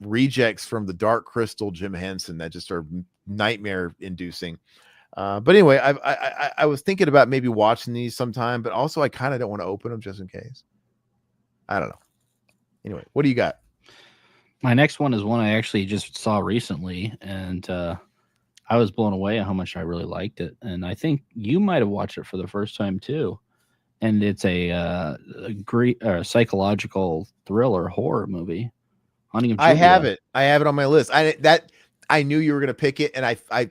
rejects from the Dark Crystal Jim Henson that just are nightmare inducing. But anyway, I was thinking about maybe watching these sometime, but also I kind of don't want to open them just in case. I don't know. Anyway, what do you got? My next one is one I actually just saw recently, and I was blown away at how much I really liked it. And I think you might have watched it for the first time too. And it's a great psychological thriller horror movie. I have it on my list. I knew you were going to pick it, and I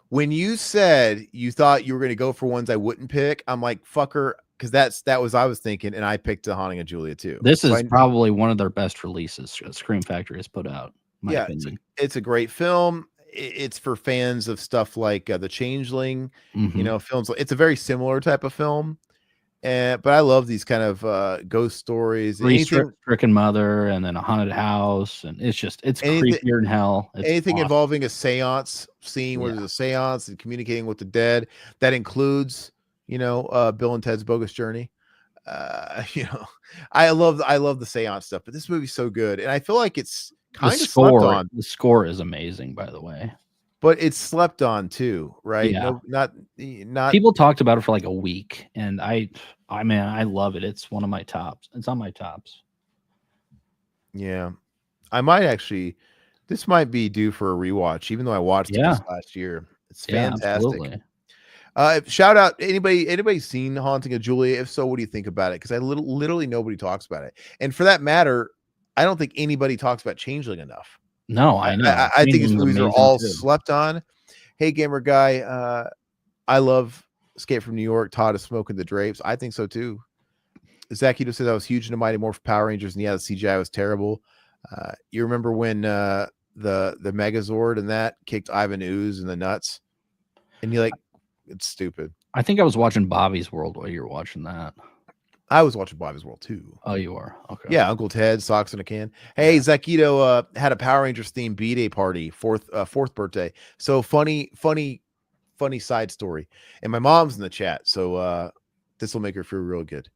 when you said you thought you were going to go for ones I wouldn't pick, I'm like, fucker, because that was I was thinking, and I picked The Haunting of Julia too. This is probably one of their best releases Scream Factory has put out. my opinion. it's a great film. It's for fans of stuff like The Changeling, Mhm. films. It's a very similar type of film, but I love these kind of ghost stories. Stricken mother, and then a haunted house, and it's Anything, creepier than hell. It's anything awesome. involving a seance scene where Yeah. there's a seance and communicating with the dead. That includes, Bill and Ted's Bogus Journey. You know, I love the seance stuff, but this movie's so good, and I feel like it's kind of slept on. The score is amazing, by the way. But it's slept on too, right? Yeah. No, not People talked about it for like a week, and I love it. It's one of my tops. It's on my tops. Yeah. I might actually. This might be due for a rewatch, even though I watched it this last year. It's fantastic. Absolutely. Shout out anybody seen Haunting of Julia? If so, what do you think about it? Because literally nobody talks about it, and for that matter, I don't think anybody talks about Changeling enough. No, I know. I think his movies are all too. slept on. Hey, gamer guy, I love Escape from New York. Todd is smoking the drapes. I think so too. Zakito says I was huge into Mighty Morphin Power Rangers, and yeah, the CGI was terrible. You remember when the Megazord and that kicked Ivan Ooze in the nuts, and you it's stupid. I think I was watching Bobby's World while you were watching that. I was watching Bobby's World too. Oh, you are? Okay. Yeah, Uncle Ted, socks in a can. Hey, Zakito had a Power Rangers themed B-Day party, fourth birthday. So funny side story. And my mom's in the chat, so this will make her feel real good.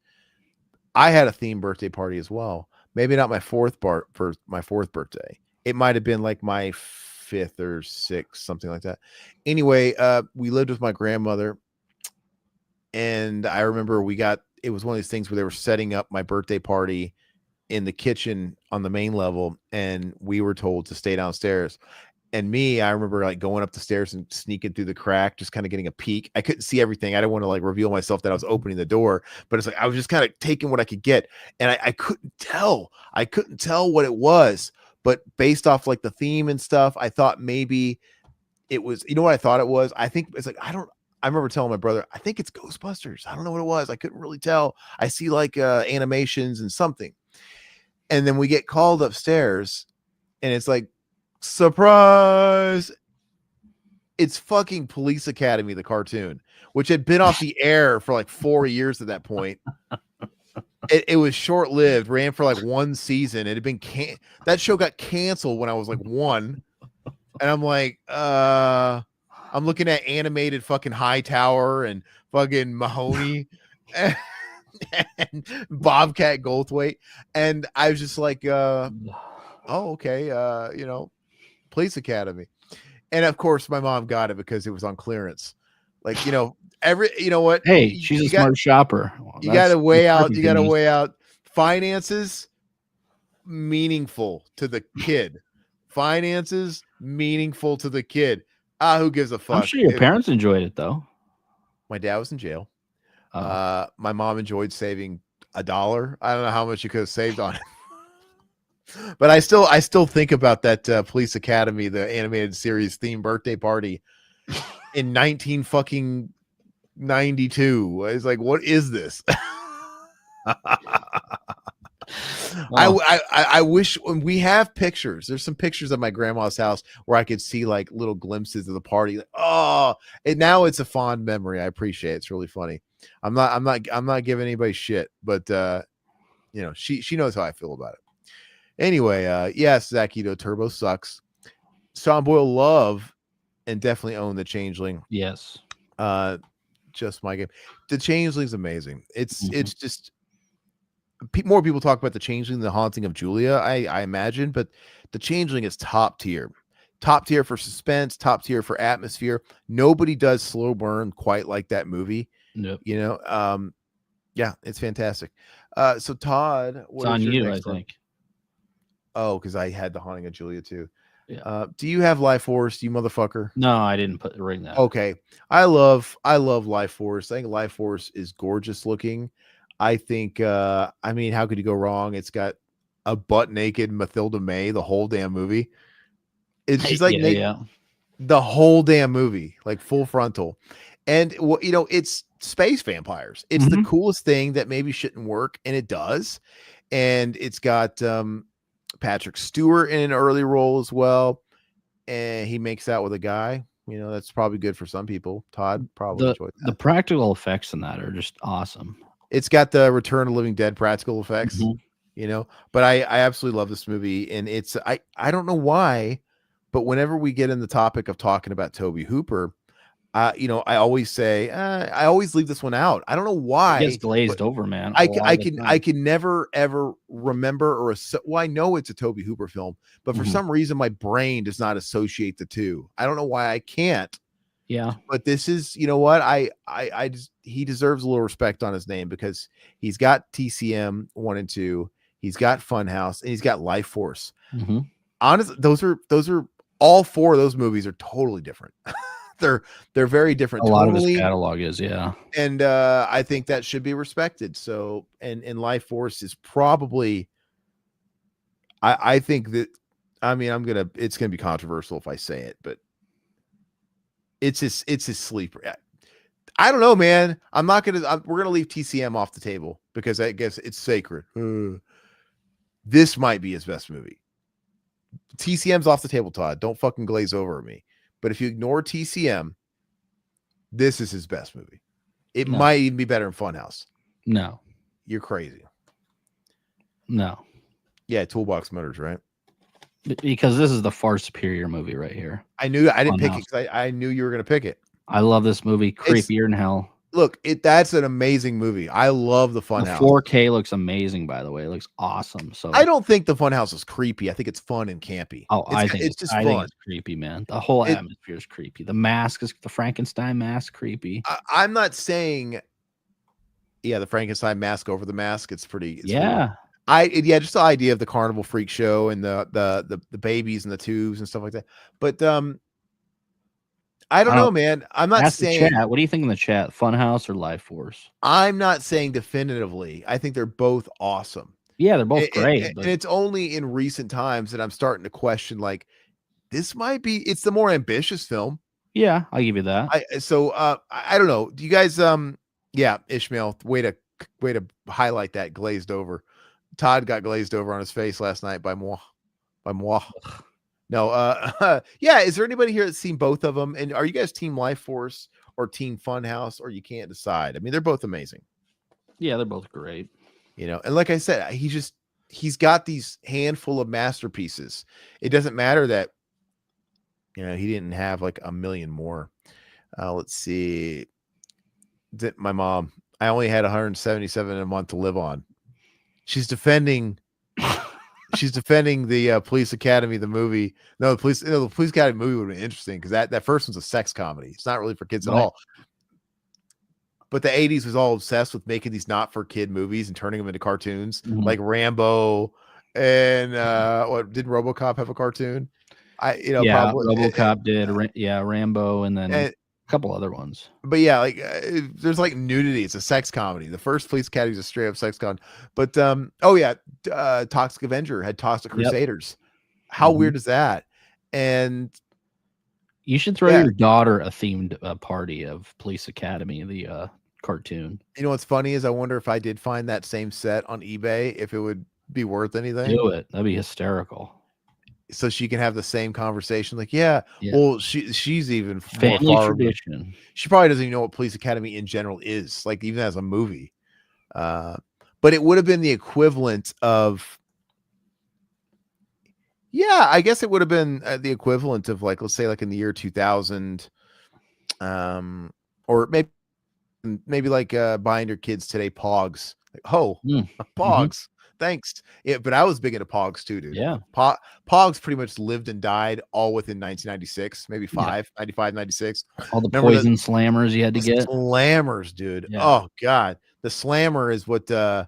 I had a themed birthday party as well. Maybe not my fourth birthday. It might have been like my fifth or sixth, something like that. Anyway, we lived with my grandmother, and I remember it was one of these things where they were setting up my birthday party in the kitchen on the main level, and we were told to stay downstairs. And I remember going up the stairs and sneaking through the crack, just kind of getting a peek. I couldn't see everything. I didn't want to reveal myself that I was opening the door, but it's I was just kind of taking what I could get. And I couldn't tell. I couldn't tell what it was, but based off the theme and stuff, I thought maybe it was, what I thought it was? I think it's I remember telling my brother, I think it's Ghostbusters. I don't know what it was. I couldn't really tell. I see animations and something. And then we get called upstairs, and it's surprise. It's fucking Police Academy, the cartoon, which had been off the air for 4 years at that point. It was short-lived, ran for one season. It had been that show got canceled when I was 1. And I'm I'm looking at animated fucking Hightower and fucking Mahoney and Bobcat Goldthwait. And I was just oh, okay. Police Academy. And of course my mom got it because it was on clearance. What? Hey, she's a smart shopper. You got to weigh out finances meaningful to the kid. Finances meaningful to the kid. Who gives a fuck? I'm sure your parents enjoyed it though. My dad was in jail. My mom enjoyed saving $1. I don't know how much you could have saved on it. But I still think about that Police Academy, the animated series themed birthday party in 1992. It's what is this? I wish we have pictures. There's some pictures of my grandma's house where I could see little glimpses of the party. And now it's a fond memory. I appreciate it. It's really funny. I'm not giving anybody shit, but she knows how I feel about it. Anyway, yes, Zakito, Turbo sucks. Sean Boyle love and definitely own The Changeling. Yes. Just my game. The Changeling's amazing. It's just more people talk about The Changeling than The Haunting of Julia, I imagine, but The Changeling is top tier for suspense, top tier for atmosphere. Nobody does slow burn quite like that movie. Yep. Yeah, it's fantastic. So Todd, what is your next one? I think. Oh, because I had The Haunting of Julia too. Yeah. Do you have Life Force, you motherfucker? No, I didn't ring that. Okay. I love Life Force. I think Life Force is gorgeous looking. I think how could you go wrong? It's got a butt naked Mathilda May the whole damn movie. It's just the whole damn movie, full frontal. And it's space vampires. It's the coolest thing that maybe shouldn't work, and it does. And it's got Patrick Stewart in an early role as well, and he makes out with a guy. You know, that's probably good for some people. Todd probably enjoyed The that. practical effects in that are just awesome. It's got the Return of the Living Dead practical effects, Mhm. you know. But I absolutely love this movie, and it's I don't know why, but whenever we get in the topic of talking about Toby Hooper, you know, I always say I always leave this one out. I don't know It why, gets but glazed over, man. A lot I of the I time. can never ever remember or well, I know it's a Toby Hooper film, but for Mhm. some reason my brain does not associate the two. I don't know why I can't. Yeah. But this is, you know what? I just he deserves a little respect on his name because he's got TCM 1 and 2, he's got Funhouse, and he's got Life Force. Mhm. Honestly, those are all 4 of those movies are totally different. they're very different A lot of his tonally, catalog is, yeah. and I think that should be respected. So, and Life Force is probably I think that I mean it's gonna be controversial if I say it, but it's his sleeper. I don't know, man. We're gonna leave TCM off the table because I guess it's sacred. This might be his best movie. TCM's off the table, Todd. Don't fucking glaze over at me. But if you ignore TCM, this is his best movie. It No. might even be better than Funhouse. No. You're crazy. No. Yeah, Toolbox Motors, right? Because this is the far superior movie right here. I didn't pick Funhouse. it because I knew you were gonna pick it. I love this movie. Creepier than hell. Look, that's an amazing movie. I love the The Funhouse. 4K looks amazing, by the way. It looks awesome. So I don't think the Funhouse is creepy. I think it's fun and campy. I think it's just I fun. think it's creepy, man. The whole atmosphere is creepy. The mask is the Frankenstein mask creepy. I'm not saying, yeah, the Frankenstein mask over the mask. It's pretty. Yeah. Just the idea of the carnival freak show and the babies and the tubes and stuff like that. But I don't know, man. I'm not Ask the saying. chat. What do you think in the chat? Funhouse or Life Force? I'm not saying definitively. I think they're both awesome. Yeah, they're both great. And it's only in recent times that I'm starting to question, like, this might be. It's the more ambitious film. Yeah, I'll give you that. I don't know. Do you guys yeah, Ishmael, way to highlight that glazed over. Todd got glazed over on his face last night by moi. No, yeah, is there anybody here that's seen both of them? And are you guys team Life Force or team Funhouse, or you can't decide? I mean, they're both amazing. Yeah, they're both great. You know, and like I said, he's got these handful of masterpieces. It doesn't matter that, you know, he didn't have like a million more. Let's see. My mom, I only had 177 a month to live on. She's defending the Police Academy, the movie. No, the Police Academy movie would have been interesting because that first one's a sex comedy. It's not really for kids at all. But the 80s was all obsessed with making these not for kid movies and turning them into cartoons, like Rambo and what didn't RoboCop have a cartoon? Probably RoboCop did. Rambo, and then a couple other ones. But yeah, like there's like nudity. It's a sex comedy. The first Police Academy is a straight up sex con. But Toxic Avenger had Toxic Crusaders. How weird is that? And you should throw your daughter a themed party of Police Academy, the cartoon. You know what's funny is I wonder if I did find that same set on eBay, if it would be worth anything. Do it. That'd be hysterical. So she can have the same conversation. Like, well, she's even family tradition. She probably doesn't even know what Police Academy in general is, like even as a movie. But it would have been the equivalent of, I guess it would have been the equivalent of, like, let's say like in the year 2000, or maybe like buying your kids today Pogs. Like, Pogs. Thanks. Yeah, but I was big into Pogs too, dude. Yeah. Pogs pretty much lived and died all within 1996, maybe 95, 96. All the poison slammers you had to get. Slammers, dude. Yeah. Oh, God. The slammer is what, Then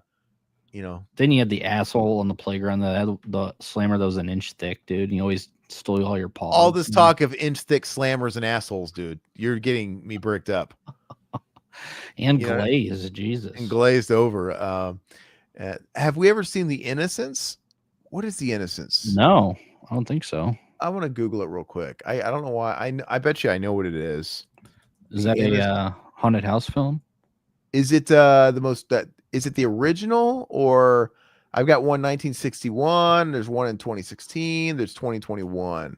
you had the asshole on the playground that had the slammer that was an inch thick, dude. You always stole all your Pogs. All this talk of inch thick slammers and assholes, dude. You're getting me bricked up. And glazed, Jesus. And glazed over. Have we ever seen The Innocents? What is The Innocents? No, I don't think so. I want to Google it real quick. I don't know why. I bet you I know what it is. Is that a haunted house film? Is it is it the original, or I've got one 1961. There's one in 2016. There's 2021.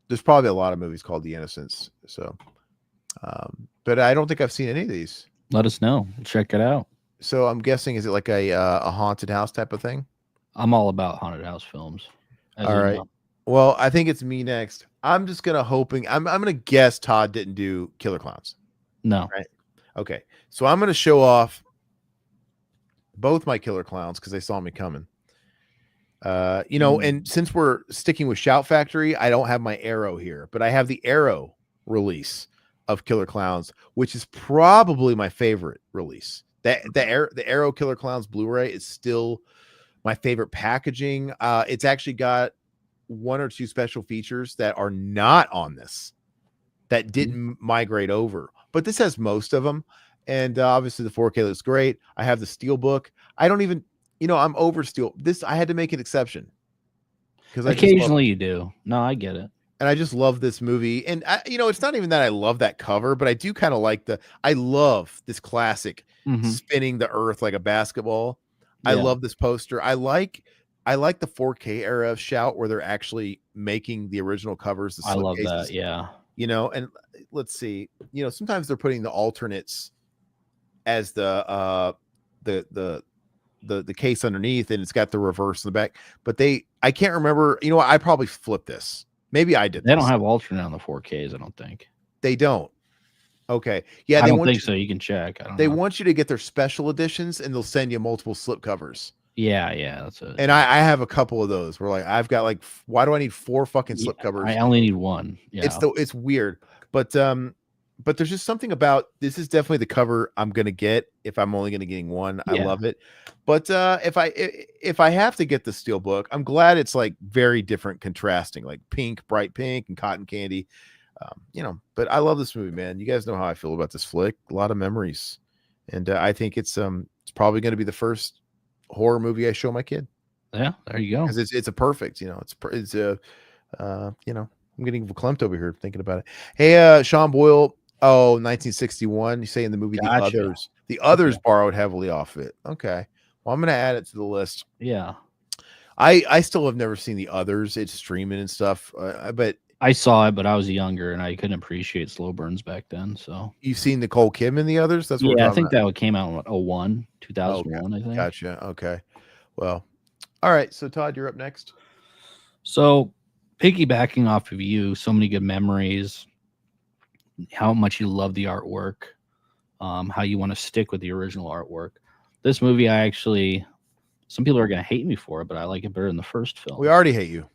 There's probably a lot of movies called The Innocents. So, but I don't think I've seen any of these. Let us know. We'll check it out. So I'm guessing, is it like a haunted house type of thing? I'm all about haunted house films. All right. Well, I think it's me next. I'm just gonna hoping. I'm gonna guess Todd didn't do Killer Clowns. No. Right. Okay. So I'm gonna show off both my Killer Clowns because they saw me coming. And since we're sticking with Shout Factory, I don't have my Arrow here, but I have the Arrow release of Killer Clowns, which is probably my favorite release. The Arrow Killer Clowns Blu-ray is still my favorite packaging. It's actually got one or two special features that are not on this, that didn't migrate over, but this has most of them. And obviously the 4K looks great. I have the Steelbook. I don't even, I'm over Steel. This, I had to make an exception. Because occasionally you do. No, I get it. And I just love this movie. And, it's not even that I love that cover, but I do kind of like I love this classic spinning the earth like a basketball. Yeah. I love this poster. I like the 4K era of Shout where they're actually making the original covers. I love that. Yeah. And let's see, sometimes they're putting the alternates as the case underneath, and it's got the reverse in the back, but I can't remember, I probably flipped this. Maybe I did. They don't have alternate on the 4Ks. I don't think they don't. Okay. Yeah. I don't think so. You can check. They want you to get their special editions, and they'll send you multiple slip covers. Yeah. That's it. And I have a couple of those where I've got why do I need 4 fucking slip covers? I only need one. Yeah. It's weird, but there's just something about this. Is definitely the cover I'm gonna get if I'm only gonna getting one. Yeah. I love it. But if I have to get the Steelbook, I'm glad it's very different, contrasting, like pink, bright pink, and cotton candy. But I love this movie, man. You guys know how I feel about this flick. A lot of memories, and I think it's probably going to be the first horror movie I show my kid. Yeah, there you go. Because it's a perfect, it's a I'm getting verklempt over here thinking about it. Hey, Sean Boyle. Oh, 1961. You say in the movie Gotcha. The Others. The Others borrowed heavily off it. Okay. Well, I'm going to add it to the list. Yeah. I still have never seen The Others. It's streaming and stuff. But I saw it, but I was younger and I couldn't appreciate slow burns back then. So you've seen Nicole Kidman, The Others? That's what I think that came out in 2001, I think. Gotcha. Okay. Well, all right. So Todd, you're up next. So piggybacking off of you, so many good memories, how much you love the artwork, how you want to stick with the original artwork. This movie, some people are going to hate me for it, but I like it better than the first film. We already hate you.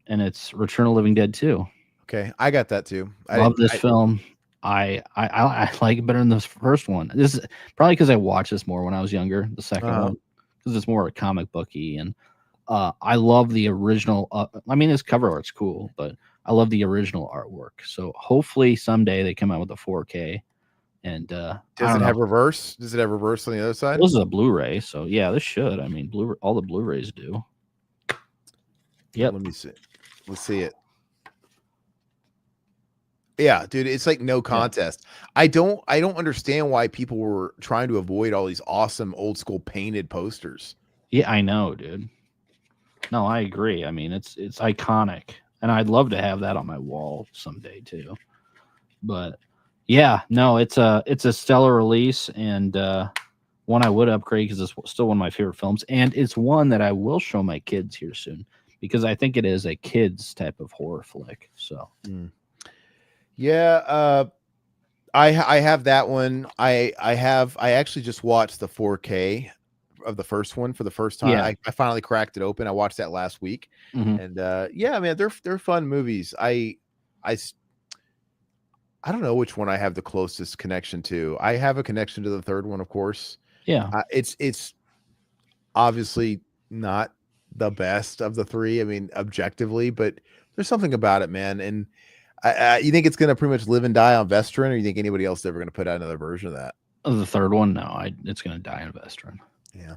And it's Return of the Living Dead 2. Okay, I got that too. I love this film. I like it better than the first one. This is probably because I watched this more when I was younger, the second one, because it's more comic booky. And I love the original. This cover art's cool, but I love the original artwork. So hopefully someday they come out with a 4K. And does it have reverse? Does it have reverse on the other side? This is a Blu-ray, so yeah, this should. All the Blu-rays do. Yep. Let me see. Let's see it. Yeah, dude, it's no contest. Yeah. I don't understand why people were trying to avoid all these awesome old school painted posters. Yeah, I know, dude. No, I agree. It's iconic, and I'd love to have that on my wall someday too. But yeah, no, it's a stellar release, and one I would upgrade because it's still one of my favorite films, and it's one that I will show my kids here soon because I think it is a kids type of horror flick. So, yeah, I have that one. I actually just watched the 4K of the first one for the first time. Yeah. I finally cracked it open. I watched that last week, and yeah, man, they're fun movies. I don't know which one I have the closest connection to. I have a connection to the third one, of course. Yeah. It's obviously not the best of the three. Objectively, but there's something about it, man. And you think it's going to pretty much live and die on Veteran, or you think anybody else is ever going to put out another version of that? The third one? No, it's going to die on Veteran. Yeah.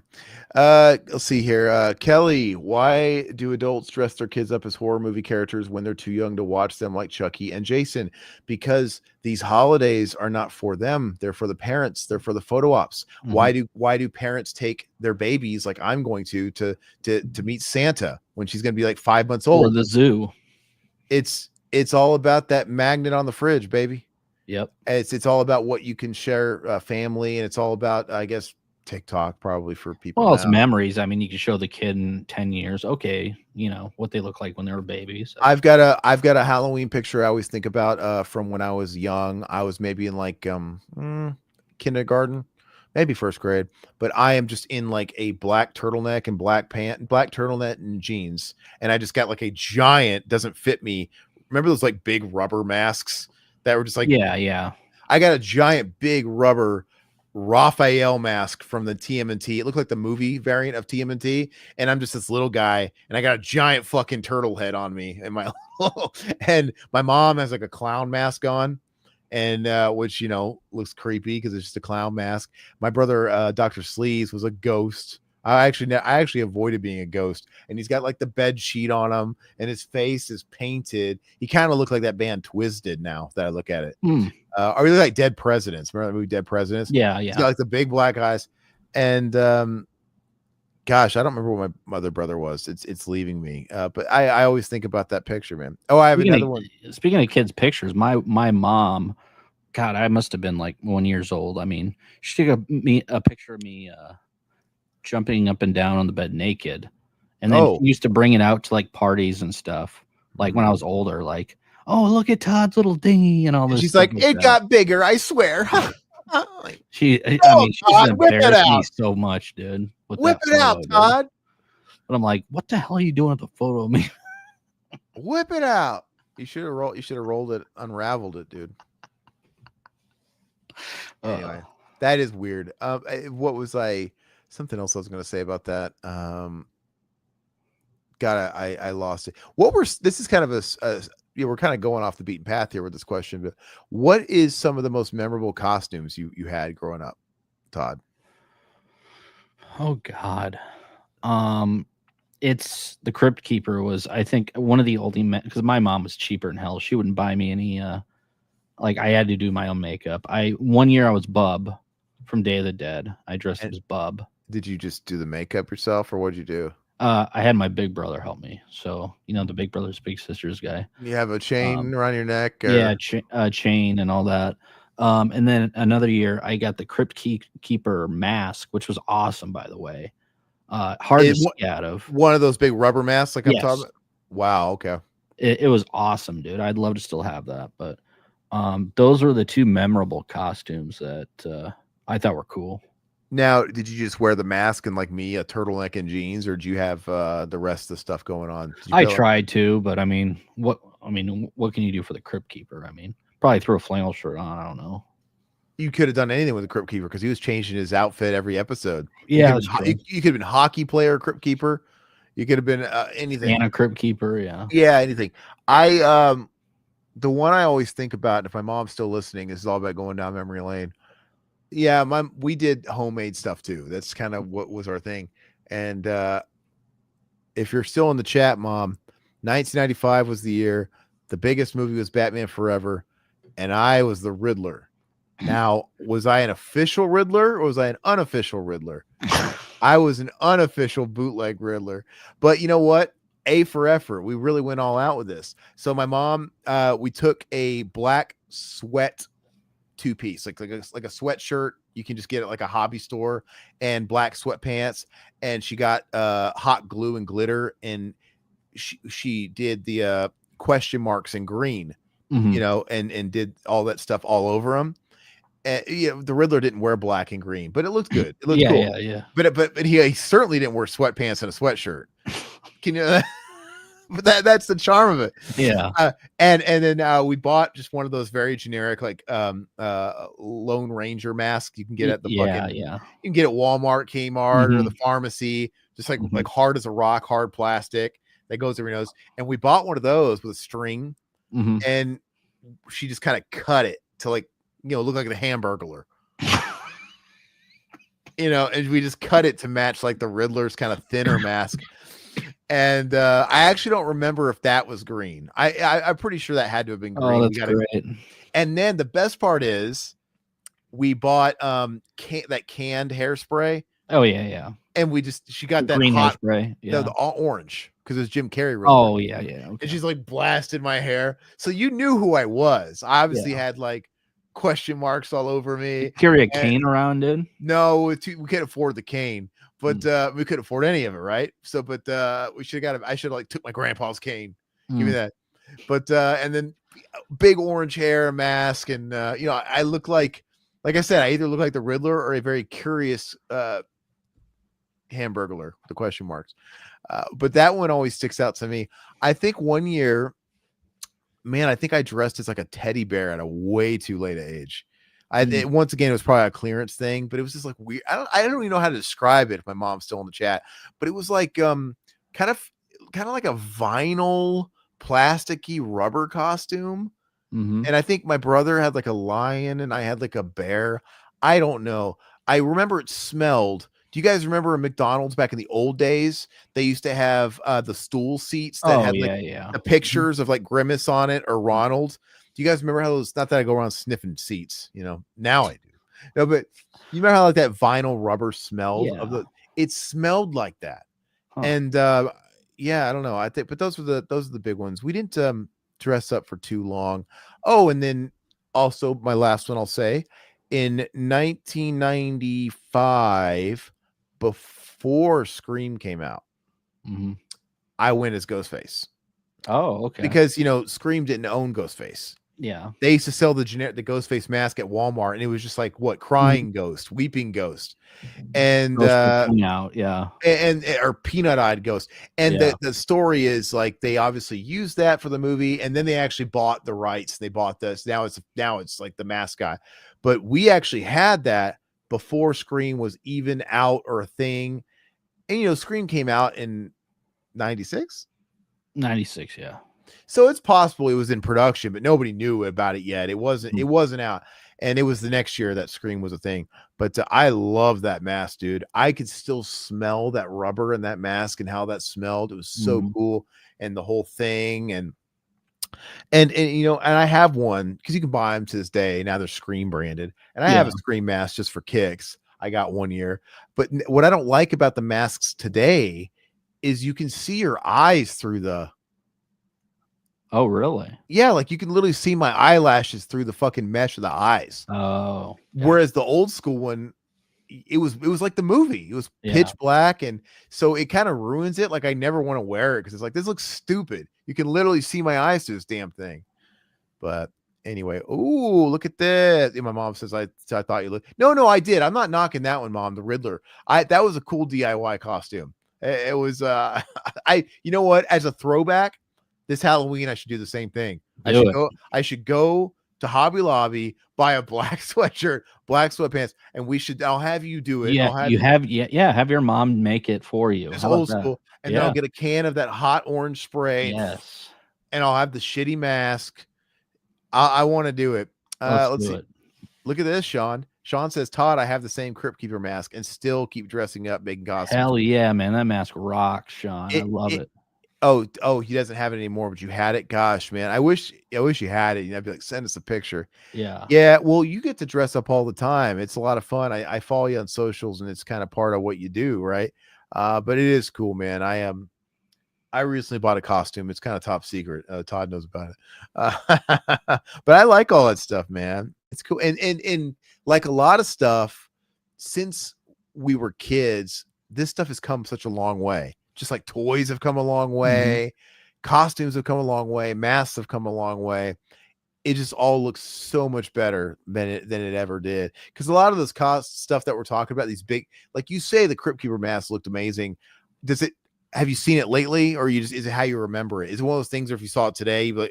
Let's see here. Kelly, why do adults dress their kids up as horror movie characters when they're too young to watch them, like Chucky and Jason? Because these holidays are not for them. They're for the parents. They're for the photo ops. Why do parents take their babies, like I'm going to meet Santa when she's going to be like 5 months Or old? the zoo. It's all about that magnet on the fridge, baby. Yep. It's all about what you can share, family, and it's all about, I guess, TikTok probably for people. Well, it's now. memories. I mean, you can show the kid in 10 years, okay, you know, what they look like when they were babies. I've got a Halloween picture I always think about from when I was young. I was maybe in like kindergarten, maybe first grade, but I am just in like a black turtleneck and black turtleneck and jeans, and I just got like a giant, doesn't fit me. Remember those like big rubber masks that were just like, yeah. I got a giant big rubber Raphael mask from the TMNT. It looked like the movie variant of TMNT, and I'm just this little guy, and I got a giant fucking turtle head on me, and and my mom has like a clown mask on, and which looks creepy because it's just a clown mask. My brother, Dr. Sleeves, was a ghost. I actually avoided being a ghost, and he's got like the bed sheet on him, and his face is painted. He kind of looked like that band Twisted. Now that I look at it. Or really like Dead Presidents. Remember that movie Dead Presidents? Yeah. He's got like the big black eyes. And gosh, I don't remember what my other brother was. It's leaving me. But I always think about that picture, man. Oh, I have another one. Speaking of kids' pictures, my mom, God, I must have been like 1 year old. I mean, she took a picture of me jumping up and down on the bed naked. And then she used to bring it out to like parties and stuff. Like when I was older, like, oh, look at Todd's little dinghy and all this. She's like, it got bigger, I swear. She's embarrassed me so much, dude. Whip it out, Todd. But I'm like, what the hell are you doing with the photo of me? Whip it out. You should have rolled it, unraveled it, dude. Anyway, that is weird. What was something else I was going to say about that? God, I lost it. This is kind of we're kind of going off the beaten path here with this question, but what is some of the most memorable costumes you had growing up, Todd? Oh God. It's the Crypt Keeper was, I think, one of the only because my mom was cheaper than hell. She wouldn't buy me any like I had to do my own makeup. 1 year I was Bub from Day of the Dead. I dressed as Bub. Did you just do the makeup yourself, or what'd you do? I had my big brother help me. So, the big brothers, big sisters guy. You have a chain around your neck? Yeah, chain and all that. And then another year, I got the Crypt Keeper mask, which was awesome, by the way. Hard to see out of. One of those big rubber masks like I'm talking about? Wow, okay. It was awesome, dude. I'd love to still have that. But those were the two memorable costumes that I thought were cool. Now, did you just wear the mask and like me, a turtleneck and jeans, or do you have the rest of the stuff going on? I tried to, but I mean, what can you do for the Crypt Keeper? I mean, probably throw a flannel shirt on. I don't know. You could have done anything with the Crypt Keeper because he was changing his outfit every episode. Yeah, you could have been hockey player, Crypt Keeper. You could have been anything. And a Crypt Keeper, yeah. Yeah, anything. The one I always think about, if my mom's still listening, this is all about going down memory lane. Yeah, we did homemade stuff too. That's kind of what was our thing. And if you're still in the chat, Mom, 1995 was the year. The biggest movie was Batman Forever, and I was the Riddler. Now, was I an official Riddler or was I an unofficial Riddler? I was an unofficial bootleg Riddler. But you know what? A for effort. We really went all out with this. So my mom, we took a black sweat two-piece, like a sweatshirt. You can just get it like a hobby store, and black sweatpants. And she got hot glue and glitter, and she did the question marks in green, and did all that stuff all over them. And the Riddler didn't wear black and green, but it looked good. It looked cool. Yeah. But he certainly didn't wear sweatpants and a sweatshirt. Can you? But that's the charm of it. Yeah. And then we bought just one of those very generic like Lone Ranger masks you can get at the fucking you can get at Walmart, Kmart, or the pharmacy, just like hard as a rock, hard plastic that goes over your nose. And we bought one of those with a string, and she just kind of cut it to like look like the Hamburglar. and we just cut it to match like the Riddler's kind of thinner mask. And I actually don't remember if that was green. I'm pretty sure that had to have been green. Oh, that's great. And then the best part is we bought that canned hairspray. Oh yeah. And she got that green hot hairspray. Yeah. No, the orange, because it was Jim Carrey. Oh yeah. Okay. And she's like blasted my hair. So you knew who I was. I obviously had like question marks all over me. You carry a cane around, dude? No, we can't afford the cane, but we couldn't afford any of it, right? So, but we should have got I should have like took my grandpa's cane. Give me that. But and then big orange hair, mask, and I look like I said, I either look like the Riddler or a very curious hamburglar, the question marks. But that one always sticks out to me. I think one year, man, I think I dressed as like a teddy bear at a way too late age. Once again, it was probably a clearance thing, but it was just like weird. I don't even know how to describe it if my mom's still in the chat, but it was like kind of like a vinyl plasticky rubber costume. And I think my brother had like a lion and I had like a bear. I don't know. I remember it smelled. Do you guys remember in McDonald's back in the old days? They used to have the stool seats that had the pictures of like Grimace on it or Ronald. Do you guys remember how those? Not that I go around sniffing seats, now I do. No, but you remember how like that vinyl rubber smelled it smelled like that. And I don't know. I think, but those are the big ones. We didn't dress up for too long. Oh, and then also my last one I'll say, in 1995, before Scream came out, I went as Ghostface. Oh, okay. Because Scream didn't own Ghostface. Yeah. They used to sell the Ghostface mask at Walmart, and it was just like crying ghost, weeping ghost, and or peanut-eyed ghost. And the story is like they obviously used that for the movie, and then they actually bought the rights. They bought this. Now it's like the mascot. But we actually had that before Scream was even out or a thing. And Scream came out in 96. 96, yeah. So it's possible it was in production, but nobody knew about it yet. It wasn't out. And it was the next year that Scream was a thing. But I love that mask, dude. I could still smell that rubber and that mask and how that smelled. It was so cool. And the whole thing. And I have one because you can buy them to this day. Now they're Scream branded. And I have a Scream mask just for kicks. I got one year. But what I don't like about the masks today is you can see your eyes through the. Oh, really? Yeah, like you can literally see my eyelashes through the fucking mesh of the eyes. Oh. Yeah. Whereas the old school one, it was like the movie. It was pitch black, and so it kind of ruins it. Like I never want to wear it because it's like this looks stupid. You can literally see my eyes through this damn thing. But anyway, ooh, look at this. And my mom says I thought you looked. No, I did. I'm not knocking that one, Mom. The Riddler. That was a cool DIY costume. It was you know what? As a throwback, this Halloween, I should do the same thing. I should go to Hobby Lobby, buy a black sweatshirt, black sweatpants, and I'll have you do it. Yeah, have your mom make it for you. It's old school. And then I'll get a can of that hot orange spray. Yes. And I'll have the shitty mask. I want to do it. Let's see. Look at this, Sean. Sean says, Todd, I have the same Crypt Keeper mask and still keep dressing up, making costumes. Hell yeah, man. That mask rocks, Sean. I love it. Oh, he doesn't have it anymore, but you had it. Gosh, man, I wish you had it. I'd be like, send us a picture. Yeah. Well, you get to dress up all the time. It's a lot of fun. I follow you on socials, and it's kind of part of what you do, right? But it is cool, man. I recently bought a costume. It's kind of top secret. Todd knows about it. But I like all that stuff, man. It's cool. And like a lot of stuff, since we were kids, this stuff has come such a long way. Just like toys have come a long way, costumes have come a long way, masks have come a long way. It just all looks so much better than it ever did. Because a lot of this stuff that we're talking about, these big, like you say, the Crypt Keeper mask looked amazing. Have you seen it lately, or is it how you remember it? Is it one of those things where if you saw it today, you'd be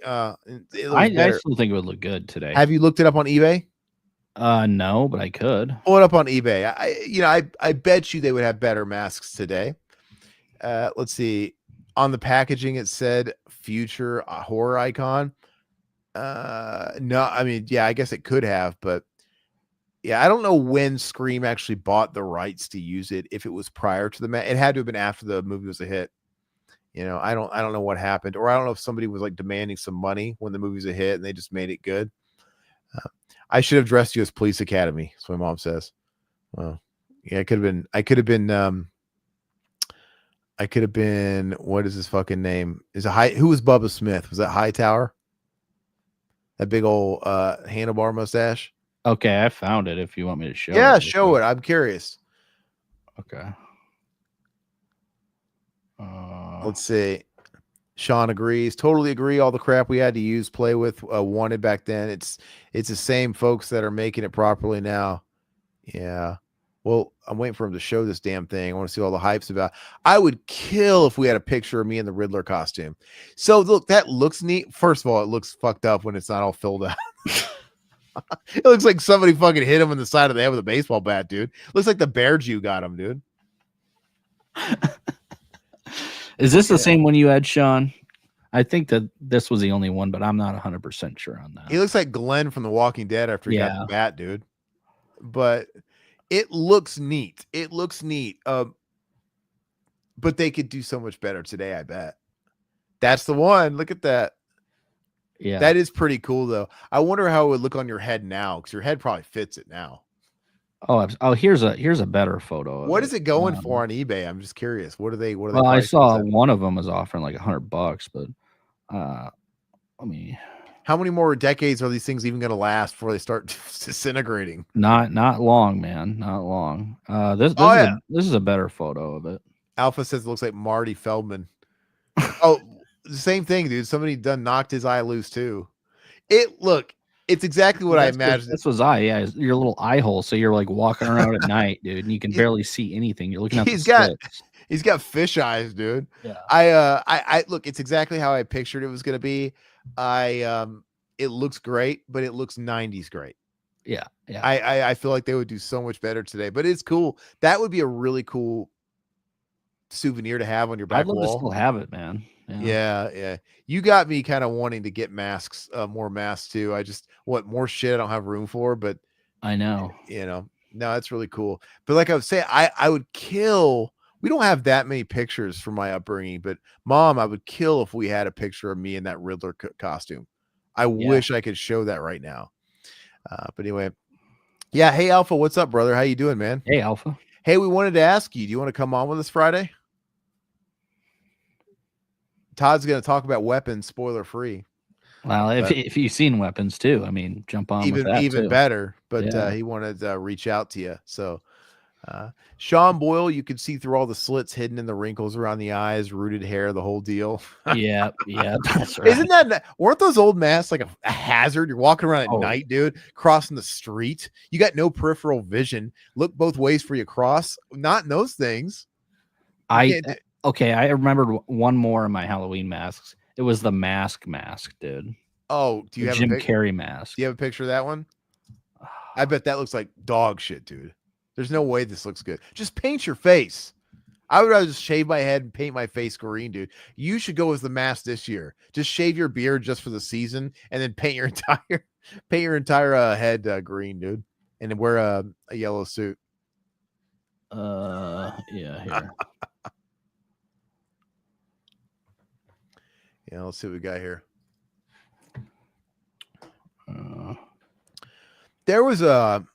like, I still think it would look good today. Have you looked it up on eBay? No, but I could Pull it up on eBay. I bet you they would have better masks today. Let's see. On the packaging, it said future horror icon. No, I mean, yeah, I guess it could have, but Yeah, I don't know when Scream actually bought the rights to use it. If it was prior to it had to have been after the movie was a hit. I don't know what happened, or I don't know if somebody was like demanding some money when the movie was a hit and they just made it good. I should have dressed you as Police Academy. That's what my mom says. Well, yeah, I could have been. What is his fucking name? Who was Bubba Smith? Was that Hightower? That big old handlebar mustache. Okay, I found it. If you want me to show Yeah, it. show it. I'm curious. Okay. Let's see. Sean agrees. Totally agree. All the crap we had to use, play with, wanted back then. It's the same folks that are making it properly now. Yeah. Well, I'm waiting for him to show this damn thing. I want to see all the hypes about. I would kill if we had a picture of me in the Riddler costume. So look, that looks neat. First of all, it looks fucked up when it's not all filled out. It looks like somebody fucking hit him in the side of the head with a baseball bat, dude. Looks like the bear Jew got him, dude. Is this the same one you had, Sean? I think that this was the only one, but I'm not 100% sure on that. He looks like Glenn from The Walking Dead after he got the bat, dude. But it looks neat. It looks neat. But they could do so much better today, I bet. That's the one. Look at that. Yeah. That is pretty cool, though. I wonder how it would look on your head now, because your head probably fits it now. Oh, here's a better photo. What is it going for on eBay? I'm just curious. What are they? Well, I saw one of them was offering like $100, but I mean, how many more decades are these things even going to last before they start disintegrating? Not long, man. Not long. This is a better photo of it. Alpha says it looks like Marty Feldman. Oh, the same thing, dude. Somebody done knocked his eye loose too. It's exactly what I imagined. This was your little eye hole. So you're like walking around at night, dude, and you can barely see anything. You're looking at he's got fish eyes, dude. Yeah. I look, it's exactly how I pictured it was gonna be. It looks great, but it looks 90s great. Yeah. I feel like they would do so much better today, but it's cool. That would be a really cool souvenir to have on your back wall. I'd love to still have it, man. Yeah. You got me kind of wanting to get masks, more masks too. I just want more shit I don't have room for, but I know. No, that's really cool. But like I would say, I would kill. We don't have that many pictures from my upbringing, but Mom, I would kill if we had a picture of me in that Riddler costume. I wish I could show that right now. But anyway, yeah. Hey, Alpha, what's up, brother? How you doing, man? Hey, Alpha. Hey, we wanted to ask you, do you want to come on with us Friday? Todd's going to talk about weapons, spoiler free. Well, if you've seen Weapons too, I mean, jump on even with that even too. better. But he wanted to reach out to you. So, Sean Boyle, you could see through all the slits hidden in the wrinkles around the eyes, rooted hair, the whole deal. yeah, that's right. Weren't those old masks like a hazard? You're walking around at night, dude, crossing the street. You got no peripheral vision. Look both ways for you cross. Not in those things. Okay, I remembered one more of my Halloween masks. It was the mask, dude. Oh, do you have Jim Carrey mask? Do you have a picture of that one? I bet that looks like dog shit, dude. There's no way this looks good. Just paint your face. I would rather just shave my head and paint my face green, dude. You should go as the mask this year. Just shave your beard just for the season, and then paint your entire head green, dude, and then wear a yellow suit. Yeah, here. Yeah, let's see what we got here. There was a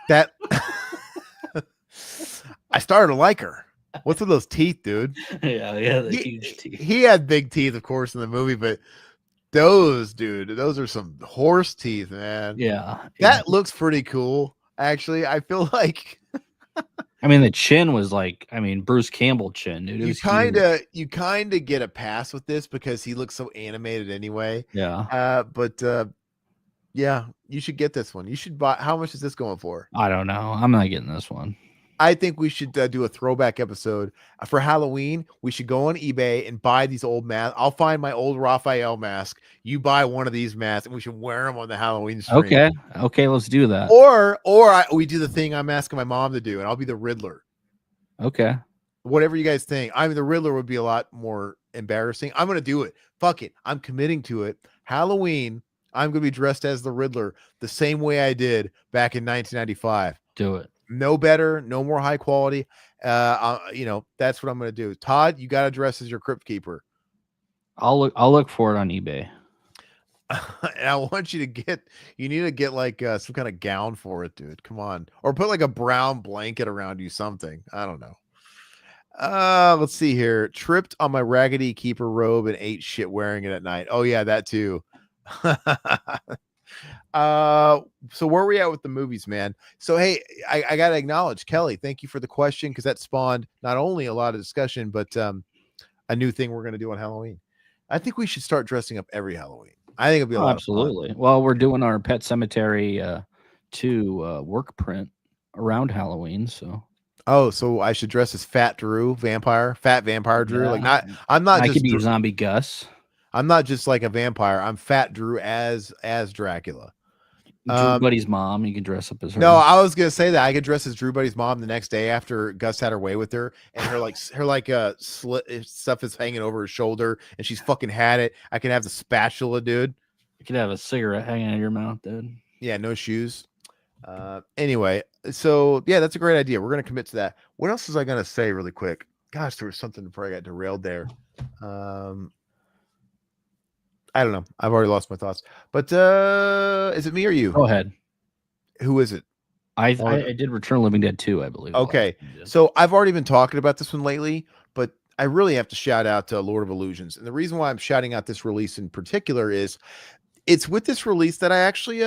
that I started to like her. What's with those teeth, dude? Yeah, the huge teeth. He had big teeth, of course, in the movie, but those are some horse teeth, man. Yeah. That looks pretty cool. Actually, I feel like I mean, the chin was like, Bruce Campbell chin, dude. You kind of get a pass with this because he looks so animated anyway. Yeah. But yeah, you should get this one. You should buy. How much is this going for? I don't know. I'm not getting this one. I think we should do a throwback episode for Halloween. We should go on eBay and buy these old masks. I'll find my old Raphael mask. You buy one of these masks, and we should wear them on the Halloween stream. Okay, let's do that. Or we do the thing I'm asking my mom to do, and I'll be the Riddler. Okay. Whatever you guys think. The Riddler would be a lot more embarrassing. I'm gonna do it. Fuck it. I'm committing to it. Halloween, I'm gonna be dressed as the Riddler the same way I did back in 1995. Do it. No better, no more high quality. That's what I'm gonna do. Todd, you gotta dress as your Crypt Keeper. I'll look for it on eBay. And I want you need to get like some kind of gown for it, dude. Come on. Or put like a brown blanket around you, something. I don't know. Let's see here. Tripped on my raggedy keeper robe and ate shit wearing it at night. Oh yeah, that too. So where are we at with the movies, man? So hey, I gotta acknowledge Kelly, thank you for the question, because that spawned not only a lot of discussion, but a new thing we're gonna do on Halloween. I think we should start dressing up every Halloween. I think it'll be a lot absolutely. of fun. Well, we're doing our Pet Cemetery 2 work print around Halloween, so. Oh, so I should dress as Fat Drew, Fat Vampire Drew. Yeah. Like I'm not I just could be Zombie Gus. I'm not just like a vampire. I'm Fat Drew as Dracula. Drew Buddy's mom, you can dress up as her. No, I was gonna say that I could dress as Drew Buddy's mom the next day after Gus had her way with her, and her slit stuff is hanging over her shoulder, and she's fucking had it. I can have the spatula, dude. You could have a cigarette hanging out of your mouth, dude. Yeah, no shoes. Anyway, so yeah, that's a great idea. We're gonna commit to that. What else was I gonna say really quick? Gosh, there was something before I got derailed there. I don't know. I've already lost my thoughts. But is it me or you? Go ahead. Who is it? I did Return of the Living Dead 2, I believe. Okay. So I've already been talking about this one lately, but I really have to shout out to Lord of Illusions. And the reason why I'm shouting out this release in particular is it's with this release that I actually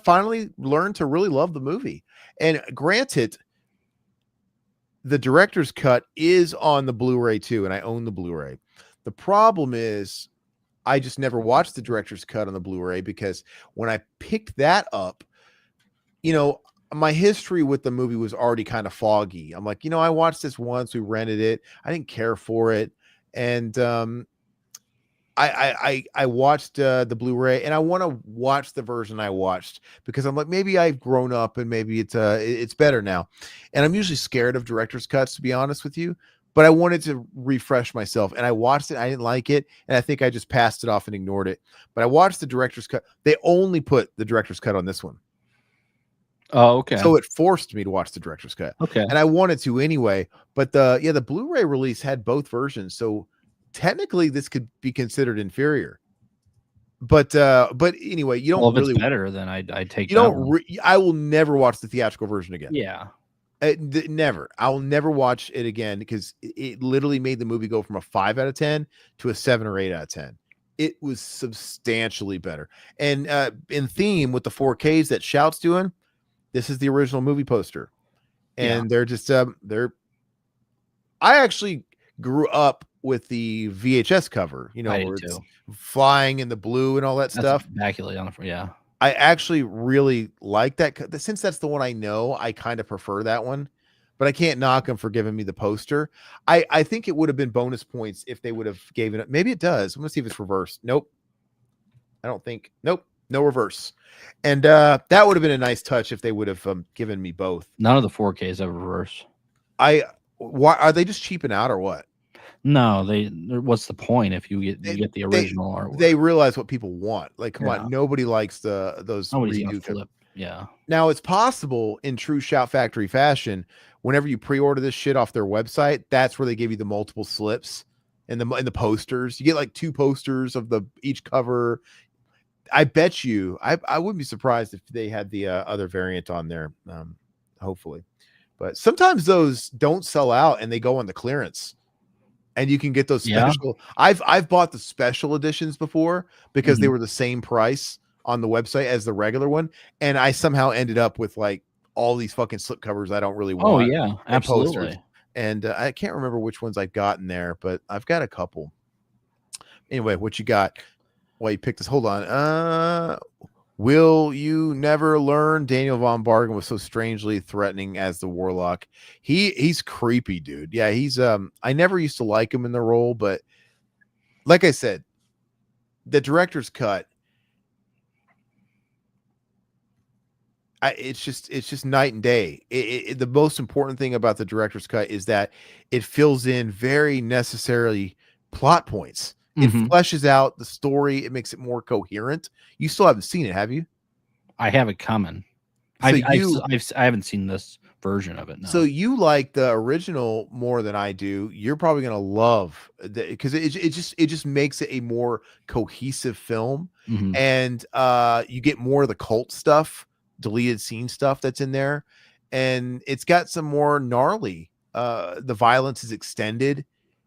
finally learned to really love the movie. And granted, the director's cut is on the Blu-ray too, and I own the Blu-ray. The problem is I just never watched the director's cut on the Blu-ray because when I picked that up, my history with the movie was already kind of foggy. I'm like, I watched this once, we rented it. I didn't care for it. And I watched the Blu-ray, and I want to watch the version I watched because I'm like, maybe I've grown up and maybe it's better now. And I'm usually scared of director's cuts, to be honest with you. But I wanted to refresh myself, and I watched it. I didn't like it, and I think I just passed it off and ignored it. But I watched the director's cut. They only put the director's cut on this one. Oh, okay. So it forced me to watch the director's cut. Okay. And I wanted to anyway. But the Blu-ray release had both versions, so technically this could be considered inferior. But anyway, you don't. Well, if really it's better, then I'd take. You don't. I will never watch the theatrical version again. Yeah. Never. I will never watch it again because it literally made the movie go from a 5 out of 10 to a 7 or 8 out of 10. It was substantially better. And in theme with the 4Ks that Shout's doing, this is the original movie poster. And they're just I actually grew up with the VHS cover, where it's flying in the blue and all that stuff. Immaculate on the front, yeah. I actually really like that. Since that's the one I know, I kind of prefer that one, but I can't knock them for giving me the poster. I think it would have been bonus points if they would have given it. Maybe it does. I'm gonna see if it's reversed. Nope. I don't think. Nope. No reverse. And that would have been a nice touch if they would have given me both. None of the 4Ks have reverse. Why are they just cheaping out or what? No, what's the point if you get the original artwork? They realize what people want. Like, come on, nobody likes those redo flip. Yeah. Now it's possible in true Shout Factory fashion, whenever you pre-order this shit off their website, that's where they give you the multiple slips and the posters. You get like 2 posters of each cover. I bet you, I wouldn't be surprised if they had the other variant on there. Hopefully, but sometimes those don't sell out and they go on the clearance. And you can get those special. Yeah. I've bought the special editions before because they were the same price on the website as the regular one, and I somehow ended up with like all these fucking slipcovers I don't really want. Oh yeah, absolutely. Posters. And I can't remember which ones I've gotten there, but I've got a couple. Anyway, what you got? Well, you picked this. Hold on. Will you never learn? Daniel Von Bargen was so strangely threatening as the Warlock. He's creepy, dude. Yeah, he's I never used to like him in the role, but like I said, the director's cut, it's just night and day. The most important thing about the director's cut is that it fills in very necessarily plot points. It fleshes out the story. It makes it more coherent. You still haven't seen it, have you? I have it coming. So I haven't seen this version of it. No. So you like the original more than I do. You're probably gonna love because it just makes it a more cohesive film, and you get more of the cult stuff, deleted scene stuff that's in there, and it's got some more gnarly. The violence is extended.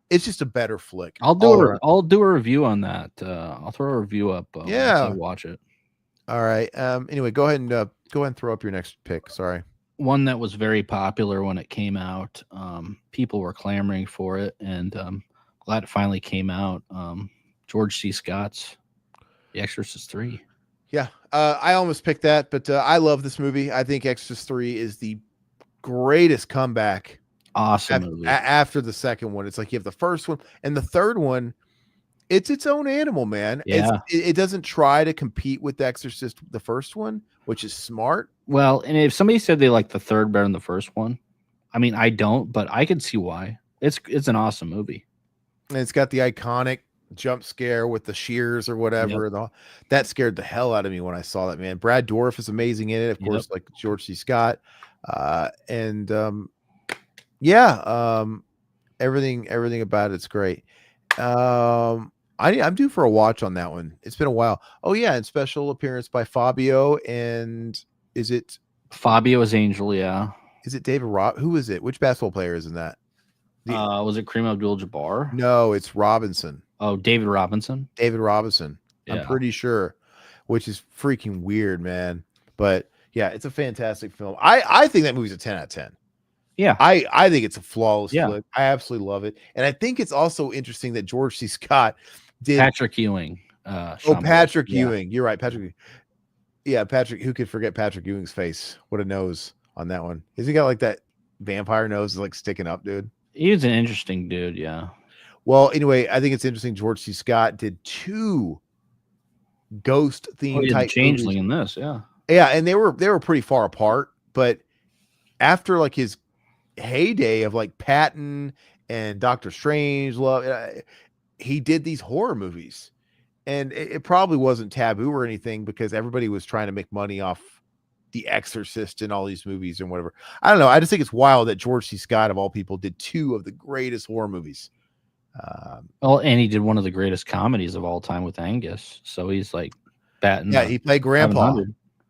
It's just a better flick. I'll do a review on that. I'll throw a review up. Once I watch it. All right. Anyway, go ahead and throw up your next pick. Sorry. One that was very popular when it came out. People were clamoring for it, and glad it finally came out. George C. Scott's The Exorcist 3. Yeah, I almost picked that, but I love this movie. I think Exorcist 3 is the greatest comeback. Awesome movie. After the second one. It's like you have the first one, and the third one, it's its own animal, man. Yeah. It doesn't try to compete with The Exorcist, the first one, which is smart. Well, and if somebody said they like the third better than the first one, I mean, I don't, but I could see why. It's an awesome movie. And it's got the iconic jump scare with the shears or whatever. That scared the hell out of me when I saw that, man. Brad Dourif is amazing in it, of course, like George C. Scott. Everything about it's great. I'm due for a watch on that one. It's been a while. Oh yeah, and special appearance by Fabio, and is it Fabio as Angel? Yeah. Is it David Rob? Who is it? Which basketball player is in that? Was it Kareem Abdul-Jabbar? No, it's Robinson. Oh, David Robinson. David Robinson. Yeah. I'm pretty sure, which is freaking weird, man. But yeah, it's a fantastic film. I think that movie's a 10 out of 10. Yeah, I think it's a flawless flick. I absolutely love it, and I think it's also interesting that George C. Scott did Patrick Ewing. Patrick Ewing. You're right, Patrick. Yeah, Patrick. Who could forget Patrick Ewing's face? What a nose on that one. Has he got like that vampire nose, like sticking up, dude? He was an interesting dude. Yeah. Well, anyway, I think it's interesting. George C. Scott did 2 ghost themed type Changeling movies. In this, yeah, and they were pretty far apart, but after like his heyday of like Patton and Doctor Strangelove, he did these horror movies, and it probably wasn't taboo or anything because everybody was trying to make money off The Exorcist and all these movies and whatever. I don't know. I just think it's wild that George C. Scott of all people did 2 of the greatest horror movies. Well, and he did one of the greatest comedies of all time with Angus. So he's like batting. Yeah, he played Grandpa.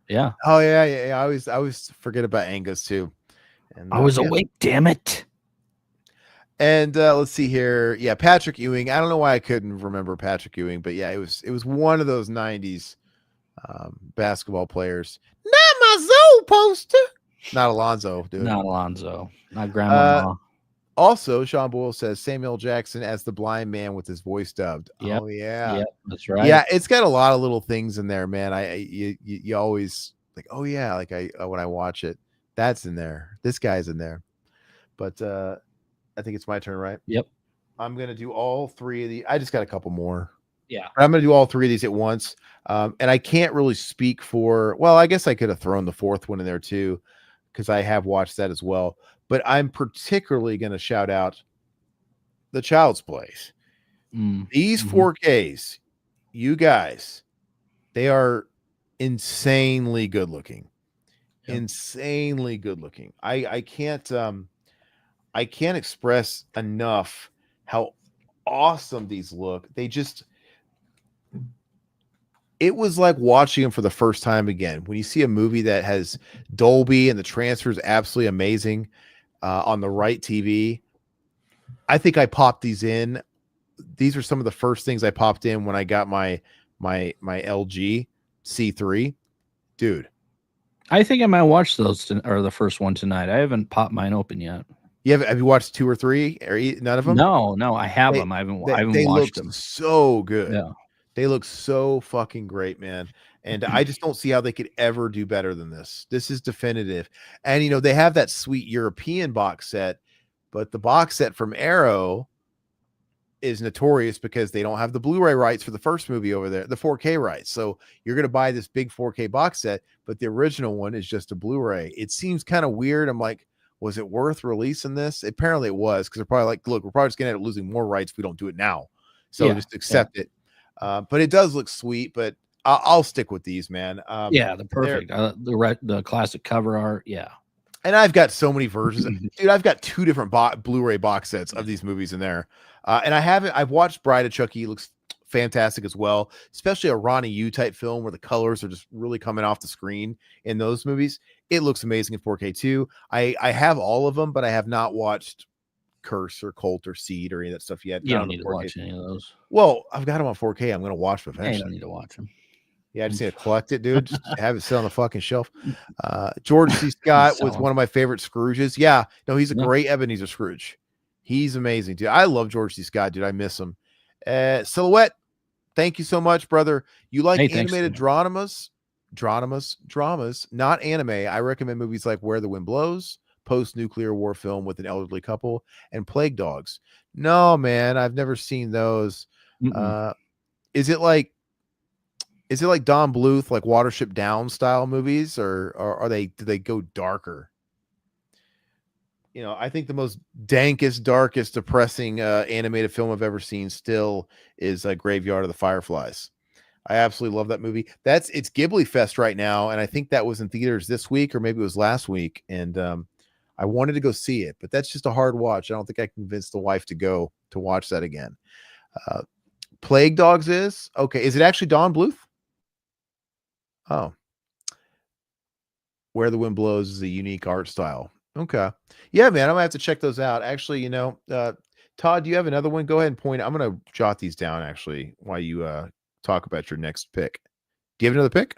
Yeah. Oh yeah. I always forget about Angus too. And, I was awake, damn it. And let's see here. Yeah, Patrick Ewing. I don't know why I couldn't remember Patrick Ewing, but yeah, it was one of those 90s basketball players. Not my Zoe poster. Not Alonzo, dude. Not Alonzo. Not Grandma. Also, Sean Boyle says Samuel Jackson as the blind man with his voice dubbed. Yep. Oh yeah. Yep, that's right. Yeah, it's got a lot of little things in there, man. You always like, oh yeah, like when I watch it, that's in there. This guy's in there. But I think it's my turn, right? Yep. I'm gonna do all 3 of these. I just got a couple more. Yeah. I'm gonna do all 3 of these at once. And I can't really speak for. Well, I guess I could have thrown the 4th one in there too, because I have watched that as well. But I'm particularly going to shout out the Child's Place. These 4Ks, you guys, they are insanely good looking. Yep. Insanely good looking. I can't express enough how awesome these look. It was like watching them for the first time again. When you see a movie that has Dolby and the transfer is absolutely amazing on the right TV, I think I popped these in. These are some of the first things I popped in when I got my LG C3. Dude, I think I might watch those or the first one tonight. I haven't popped mine open yet. Have you watched 2 or 3 or none of them? No, I have them. I haven't watched them. So good. Yeah. They look so fucking great, man. And I just don't see how they could ever do better than this. This is definitive. And, they have that sweet European box set, but the box set from Arrow is notorious because they don't have the Blu-ray rights for the first movie over there, the 4K rights. So you're going to buy this big 4K box set, but the original one is just a Blu-ray. It seems kind of weird. I'm like, was it worth releasing this? Apparently it was, because they're probably like, look, we're probably just going to end up losing more rights if we don't do it now. So just accept it. But it does look sweet, but I'll stick with these, man. Yeah, the perfect, the classic cover art. Yeah. And I've got so many versions. Dude, I've got 2 different Blu-ray box sets of these movies in there. And I've watched Bride of Chucky. It looks fantastic as well, especially a Ronnie Yu type film where the colors are just really coming off the screen in those movies. It looks amazing in 4K too. I have all of them, but I have not watched Curse or Cult or Seed or any of that stuff yet. You don't need to watch any of those. Well, I've got them on 4K. I'm going to watch them eventually. You don't need to watch them. Yeah, I just need to collect it, dude. Just have it sit on the fucking shelf. George C. Scott was one of my favorite Scrooges. Yeah, no, he's a great Ebenezer Scrooge. He's amazing, dude. I love George C. Scott, dude. I miss him. Silhouette, thank you so much, brother. You like animated dramas, not anime. I recommend movies like Where the Wind Blows, post-nuclear war film with an elderly couple, and Plague Dogs. No, man, I've never seen those. Is it like Don Bluth, like Watership Down style movies, or do they go darker? You know, I think the most dankest, darkest, depressing animated film I've ever seen still is Graveyard of the Fireflies. I absolutely love that movie. It's Ghibli Fest right now, and I think that was in theaters this week, or maybe it was last week. And I wanted to go see it, but that's just a hard watch. I don't think I convinced the wife to go to watch that again. Plague Dogs is okay. Is it actually Don Bluth? Oh, Where the Wind Blows is a unique art style. Okay. Yeah, man, I'm gonna have to check those out. Actually, you know, Todd, do you have another one? Go ahead and point. I'm gonna jot these down actually while you talk about your next pick. Do you have another pick?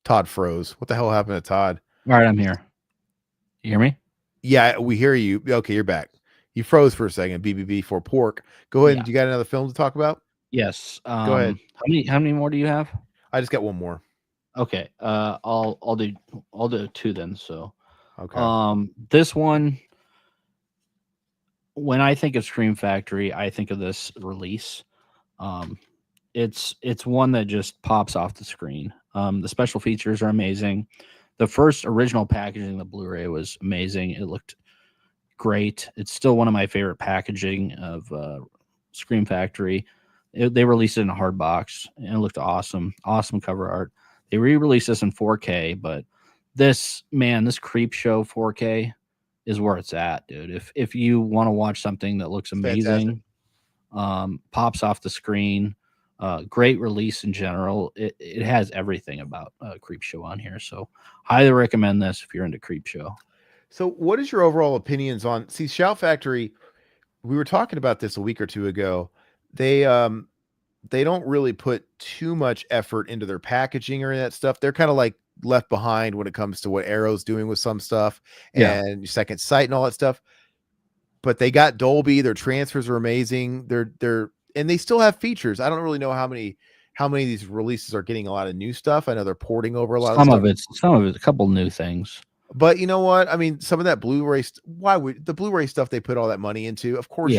Todd froze. What the hell happened to Todd? All right, I'm here. You hear me? Yeah, we hear you. Okay, you're back. You froze for a second. BBB for pork. Go ahead. Yeah. You got another film to talk about? Yes. Go ahead. How many more do you have? I just got one more. Okay. I'll do 2 then. So okay. This one, when I think of Scream Factory, I think of this release. It's one that just pops off the screen. The special features are amazing. The first original packaging, the Blu-ray, was amazing. It looked great. It's still one of my favorite packaging of Scream Factory. They released it in a hard box, and it looked awesome. Awesome cover art. They re-released this in 4K, but this Creep Show 4K is where it's at, dude. If you want to watch something that looks amazing, pops off the screen, great release in general. It has everything about Creep Show on here, so highly recommend this if you're into Creep Show. So, what is your overall opinions on? See, Shout Factory. We were talking about this a week or two ago. They don't really put too much effort into their packaging or that stuff. They're kind of like left behind when it comes to what Arrow's doing with some stuff and Second Sight and all that stuff. But they got Dolby. Their transfers are amazing. And they still have features. I don't really know how many of these releases are getting a lot of new stuff. I know they're porting over a lot of stuff. Some of it's a couple new things. But you know what? I mean, some of that Blu-ray, why would the Blu-ray stuff they put all that money into? Of course,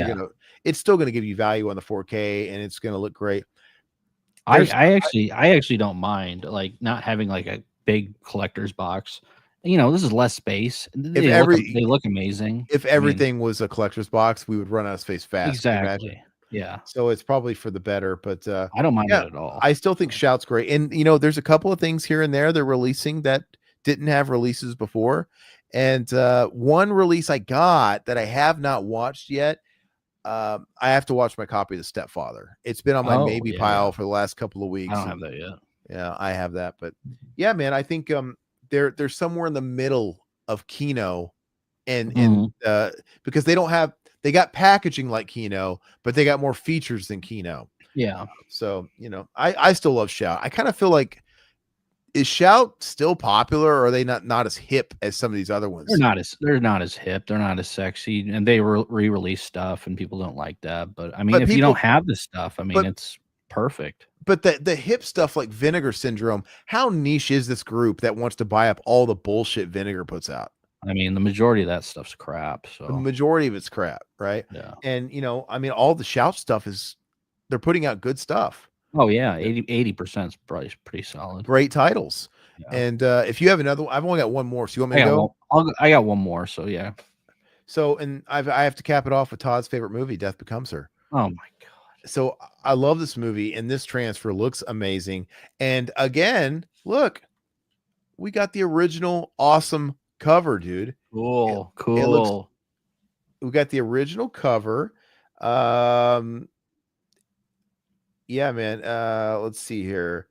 it's still going to give you value on the 4K and it's going to look great. I actually don't mind like not having like a big collector's box. You know, this is less space. They look amazing. If everything was a collector's box, we would run out of space fast. Exactly. Yeah. So it's probably for the better, but I don't mind that at all. I still think Shout's great. And you know, there's a couple of things here and there they're releasing that didn't have releases before. And one release I got that I have not watched yet. I have to watch my copy of The Stepfather. It's been on my pile for the last couple of weeks. I don't have that yet. Yeah, I have that. But yeah, man, I think they're somewhere in the middle of Kino and because they got packaging like Kino, but they got more features than Kino. Yeah. So, you know, I still love Shout. I kind of feel like, is Shout still popular, or are they not as hip as some of these other ones? They're not as hip. They're not as sexy, and they re-release stuff, and people don't like that. But I mean, if you don't have this stuff, I mean, it's perfect. But the hip stuff like Vinegar Syndrome, how niche is this group that wants to buy up all the bullshit Vinegar puts out? I mean, the majority of that stuff's crap. So the majority of it's crap, right? Yeah. And you know, I mean, all the Shout stuff they're putting out good stuff. Oh yeah, 80% is probably pretty solid. Great titles. Yeah. And if you have another one, I've only got one more. So you want me to go? I got one more. So yeah. So and I have to cap it off with Todd's favorite movie, Death Becomes Her. Oh my So I love this movie, and this transfer looks amazing. And again, look, we got the original awesome cover, dude. Cool, It looks. cool. We got the original cover. Um, yeah, man. Let's see here.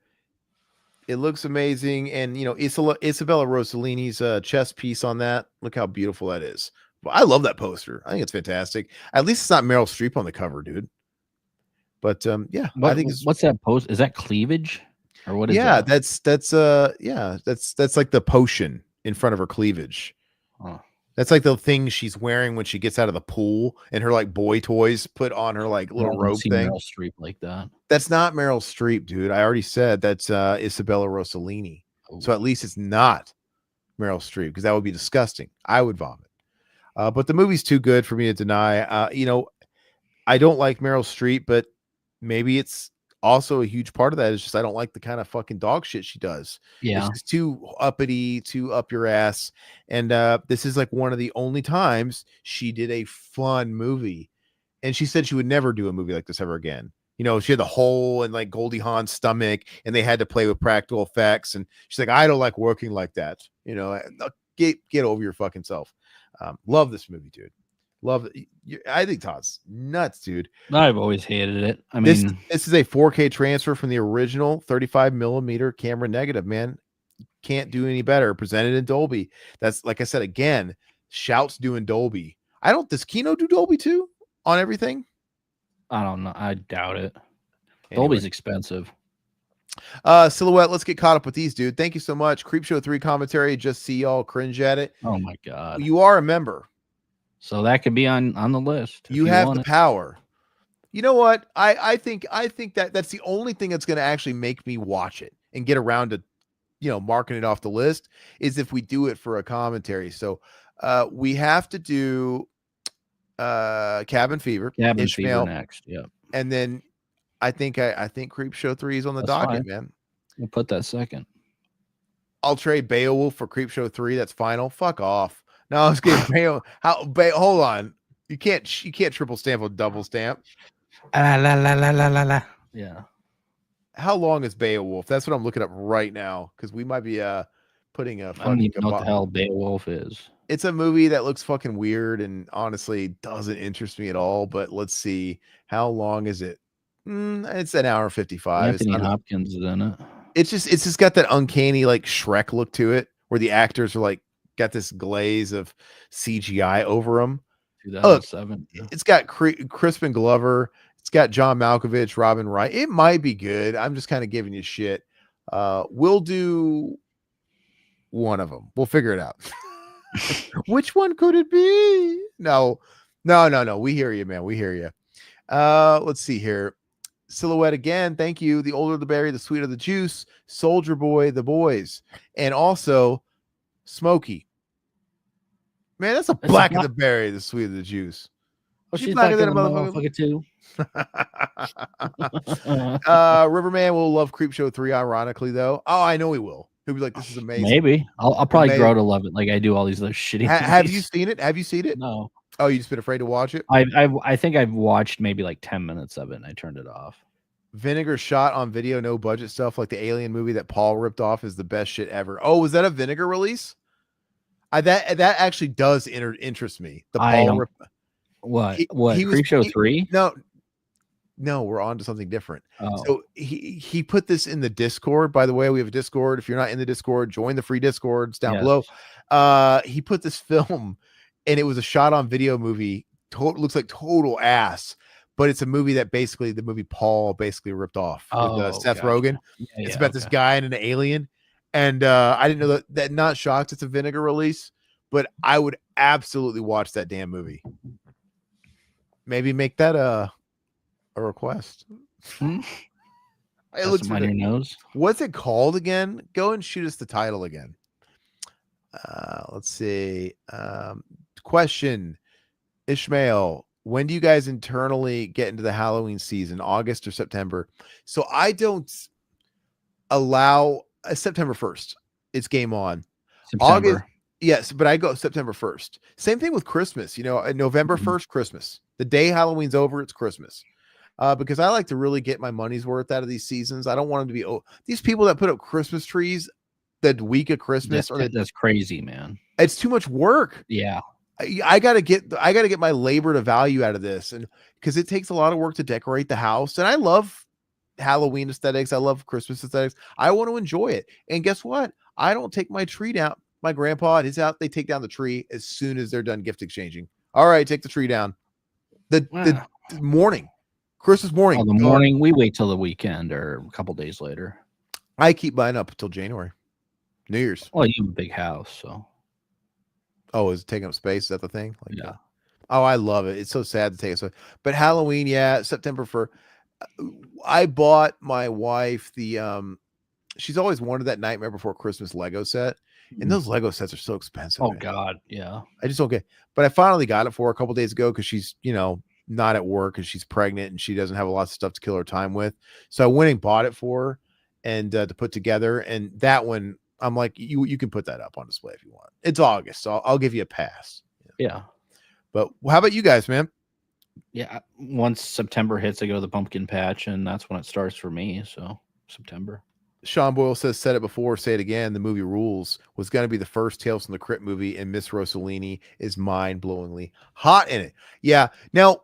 It looks amazing, and Isabella Rossellini's chest piece on that. Look how beautiful that is. Well, I love that poster. I think it's fantastic. At least it's not Meryl Streep on the cover, dude. But yeah, I think What's that post? Is that cleavage, or what is yeah, that? that's like the potion in front of her cleavage. Oh. That's like the thing she's wearing when she gets out of the pool, and her like boy toys put on her like little robe thing. Meryl Streep like that. That's not Meryl Streep, dude. I already said that's Isabella Rossellini. Ooh. So at least it's not Meryl Streep, because that would be disgusting. I would vomit. But the movie's too good for me to deny. I don't like Meryl Streep, but maybe it's also a huge part of that is just I don't like the kind of fucking dog shit she does. Yeah. It's just too uppity, too up your ass. And this is like one of the only times she did a fun movie. And she said she would never do a movie like this ever again. She had the hole in like Goldie Hawn's stomach, and they had to play with practical effects. And she's like, I don't like working like that. Get over your fucking self. Love this movie, dude. Love it. I think Todd's nuts, dude. I've always hated it. I mean, this is a 4K transfer from the original 35 millimeter camera negative, man. Can't do any better. Presented in Dolby. That's, like I said, again, shouts doing Dolby. Does Kino do Dolby too on everything? I don't know. I doubt it. Anyway. Dolby's expensive. Silhouette, let's get caught up with these, dude. Thank you so much. Creepshow 3 commentary. Just see y'all cringe at it. Oh my God. You are a member. So that could be on the list. You have the power. You know what? I think that's the only thing that's going to actually make me watch it and get around to, marking it off the list is if we do it for a commentary. So we have to do Cabin Fever. Ishmael next. Yeah. And then I think Creepshow 3 is on the docket, man. We'll put that second. I'll trade Beowulf for Creepshow 3. That's final. Fuck off. No, I was getting hold on. You can't triple stamp with double stamp. Yeah. How long is Beowulf? That's what I'm looking up right now, because we might be putting a fucking. I don't even know what the hell Beowulf is. It's a movie that looks fucking weird and honestly doesn't interest me at all. But let's see, how long is it? It's an hour 55. Anthony Hopkins is in it. It's just got that uncanny like Shrek look to it, where the actors are like got this glaze of CGI over them. 2007. Look, it's got Crispin Glover. It's got John Malkovich, Robin Wright. It might be good. I'm just kind of giving you shit. We'll do one of them. We'll figure it out. Which one could it be? No. We hear you, man. We hear you. Let's see here. Silhouette again. Thank you. The older the berry, the sweeter the juice. Soldier Boy, the boys. And also Smokey. Man, that's blacker the berry, the sweeter the juice. Oh, she's blacker than a motherfucker too. Riverman will love Creepshow 3, ironically, though. Oh, I know he will. He'll be like, this is amazing. Maybe. I'll probably grow to love it like I do all these other shitty Have you seen it? Have you seen it? No. Oh, you just been afraid to watch it? I think I've watched maybe like 10 minutes of it and I turned it off. Vinegar shot on video, no budget stuff like the Alien movie that Paul ripped off is the best shit ever. Oh, was that a Vinegar release? That actually does interest me. The Paul what Creepshow 3? No, we're on to something different. Oh. So he put this in the Discord. By the way, we have a Discord. If you're not in the Discord, join the free Discord. It's down below. He put this film, and it was a shot on video movie. Looks like total ass, but it's a movie that basically the movie Paul basically ripped off with Seth Rogen. It's about this guy and an alien. And I didn't know that. Not shocked it's a Vinegar release, but I would absolutely watch that damn movie. Maybe make that a request. It looks on your nose. What's it called again? Go and shoot us the title again. Let's see. Question, Ishmael, when do you guys internally get into the Halloween season? August or September? So I don't allow September 1st. It's game on. September. August, yes, but I go September 1st. Same thing with Christmas. November 1st, Christmas. The day Halloween's over, it's Christmas. because I like to really get my money's worth out of these seasons. I don't want them to be these people that put up Christmas trees the week of Christmas That's crazy, man. It's too much work. Yeah. I gotta get my labor to value out of this, and because it takes a lot of work to decorate the house, and I love Halloween aesthetics, I love Christmas aesthetics. I want to enjoy it, and guess what? I don't take my tree down. My grandpa at his house, they take down the tree as soon as they're done gift exchanging. All right, take the tree down. The morning, Christmas morning. Oh, the morning, we wait till the weekend or a couple days later. I keep mine up until January, New Year's. Well, you have a big house, so. Oh, is it taking up space? Is that the thing? Like, yeah. Oh, I love it. It's so sad to take it. But Halloween, yeah, September for. I bought my wife she's always wanted that Nightmare Before Christmas Lego set, and those Lego sets are so expensive. Oh man. God, yeah. I just don't get. But I finally got it for her a couple days ago because she's not at work and she's pregnant and she doesn't have a lot of stuff to kill her time with. So I went and bought it for her and to put together. And that one, I'm like, you can put that up on display if you want. It's August, so I'll give you a pass. Yeah. But how about you guys, man? Yeah. Once September hits, I go to the pumpkin patch, and that's when it starts for me. So September. Sean Boyle said it before, say it again. The movie Rules was going to be the first Tales from the Crypt movie, and Miss Rossellini is mind-blowingly hot in it. Yeah. Now,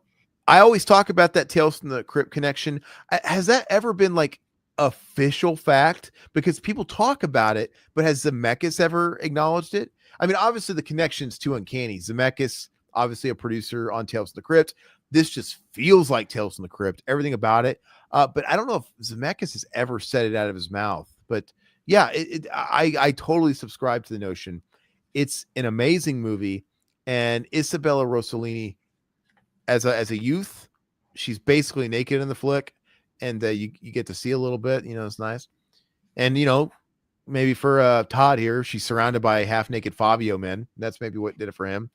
I always talk about that Tales from the Crypt connection. Has that ever been like official fact? Because people talk about it, but has Zemeckis ever acknowledged it? I mean, obviously the connection's too uncanny. Zemeckis, obviously a producer on Tales from the Crypt. This just feels like Tales from the Crypt, everything about it. But I don't know if Zemeckis has ever said it out of his mouth. But yeah, I totally subscribe to the notion. It's an amazing movie, and Isabella Rossellini, as a youth, she's basically naked in the flick, and you get to see a little bit. It's nice. And maybe for Todd here, she's surrounded by half-naked Fabio men. That's maybe what did it for him.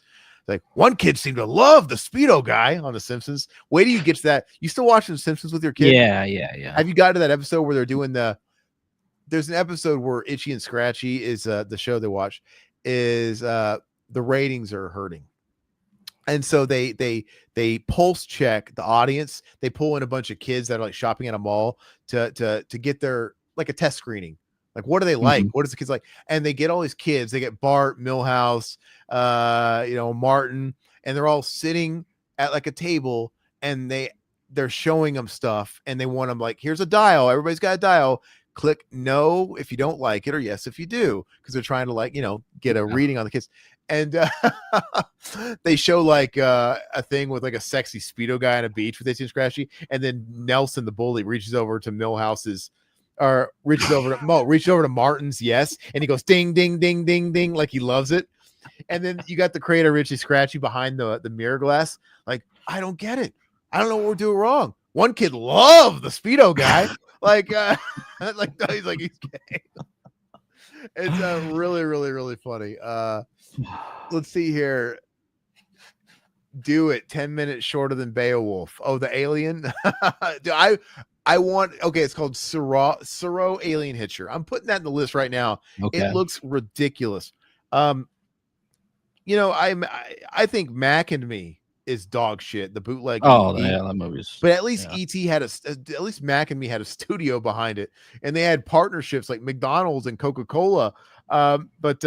Like, one kid seemed to love the Speedo guy on The Simpsons. Wait till you get to that. You still watching The Simpsons with your kid? Yeah. Have you got to that episode where they're doing there's an episode where Itchy and Scratchy is the show they watch is the ratings are hurting. And so they pulse check the audience. They pull in a bunch of kids that are like shopping at a mall to get their like a test screening. Like, what do they like? Mm-hmm. What is the kids like? And they get all these kids. They get Bart, Milhouse, Martin, and they're all sitting at like a table, and they're showing them stuff, and they want them like, here's a dial. Everybody's got a dial. Click no if you don't like it, or yes if you do, because they're trying to get a reading on the kids. And they show like a thing with like a sexy Speedo guy on a beach with Itchy and Scratchy, and then Nelson the bully reaches over to Milhouse's. Or reaches over to Martin's, yes, and he goes ding ding ding ding ding like he loves it. And then you got the creator Richie Scratchy behind the mirror glass, like, I don't get it. I don't know what we're doing wrong. One kid loved the Speedo guy, like he's like he's gay. It's really really really funny. Let's see here. Do it 10 minutes shorter than Beowulf. Oh, the alien. I want, it's called Suro Alien Hitcher. I'm putting that in the list right now. Okay. It looks ridiculous. I think Mac and Me is dog shit. The bootleg. Oh, yeah, that movie's. But at least E.T. had at least Mac and Me had a studio behind it, and they had partnerships like McDonald's and Coca-Cola. But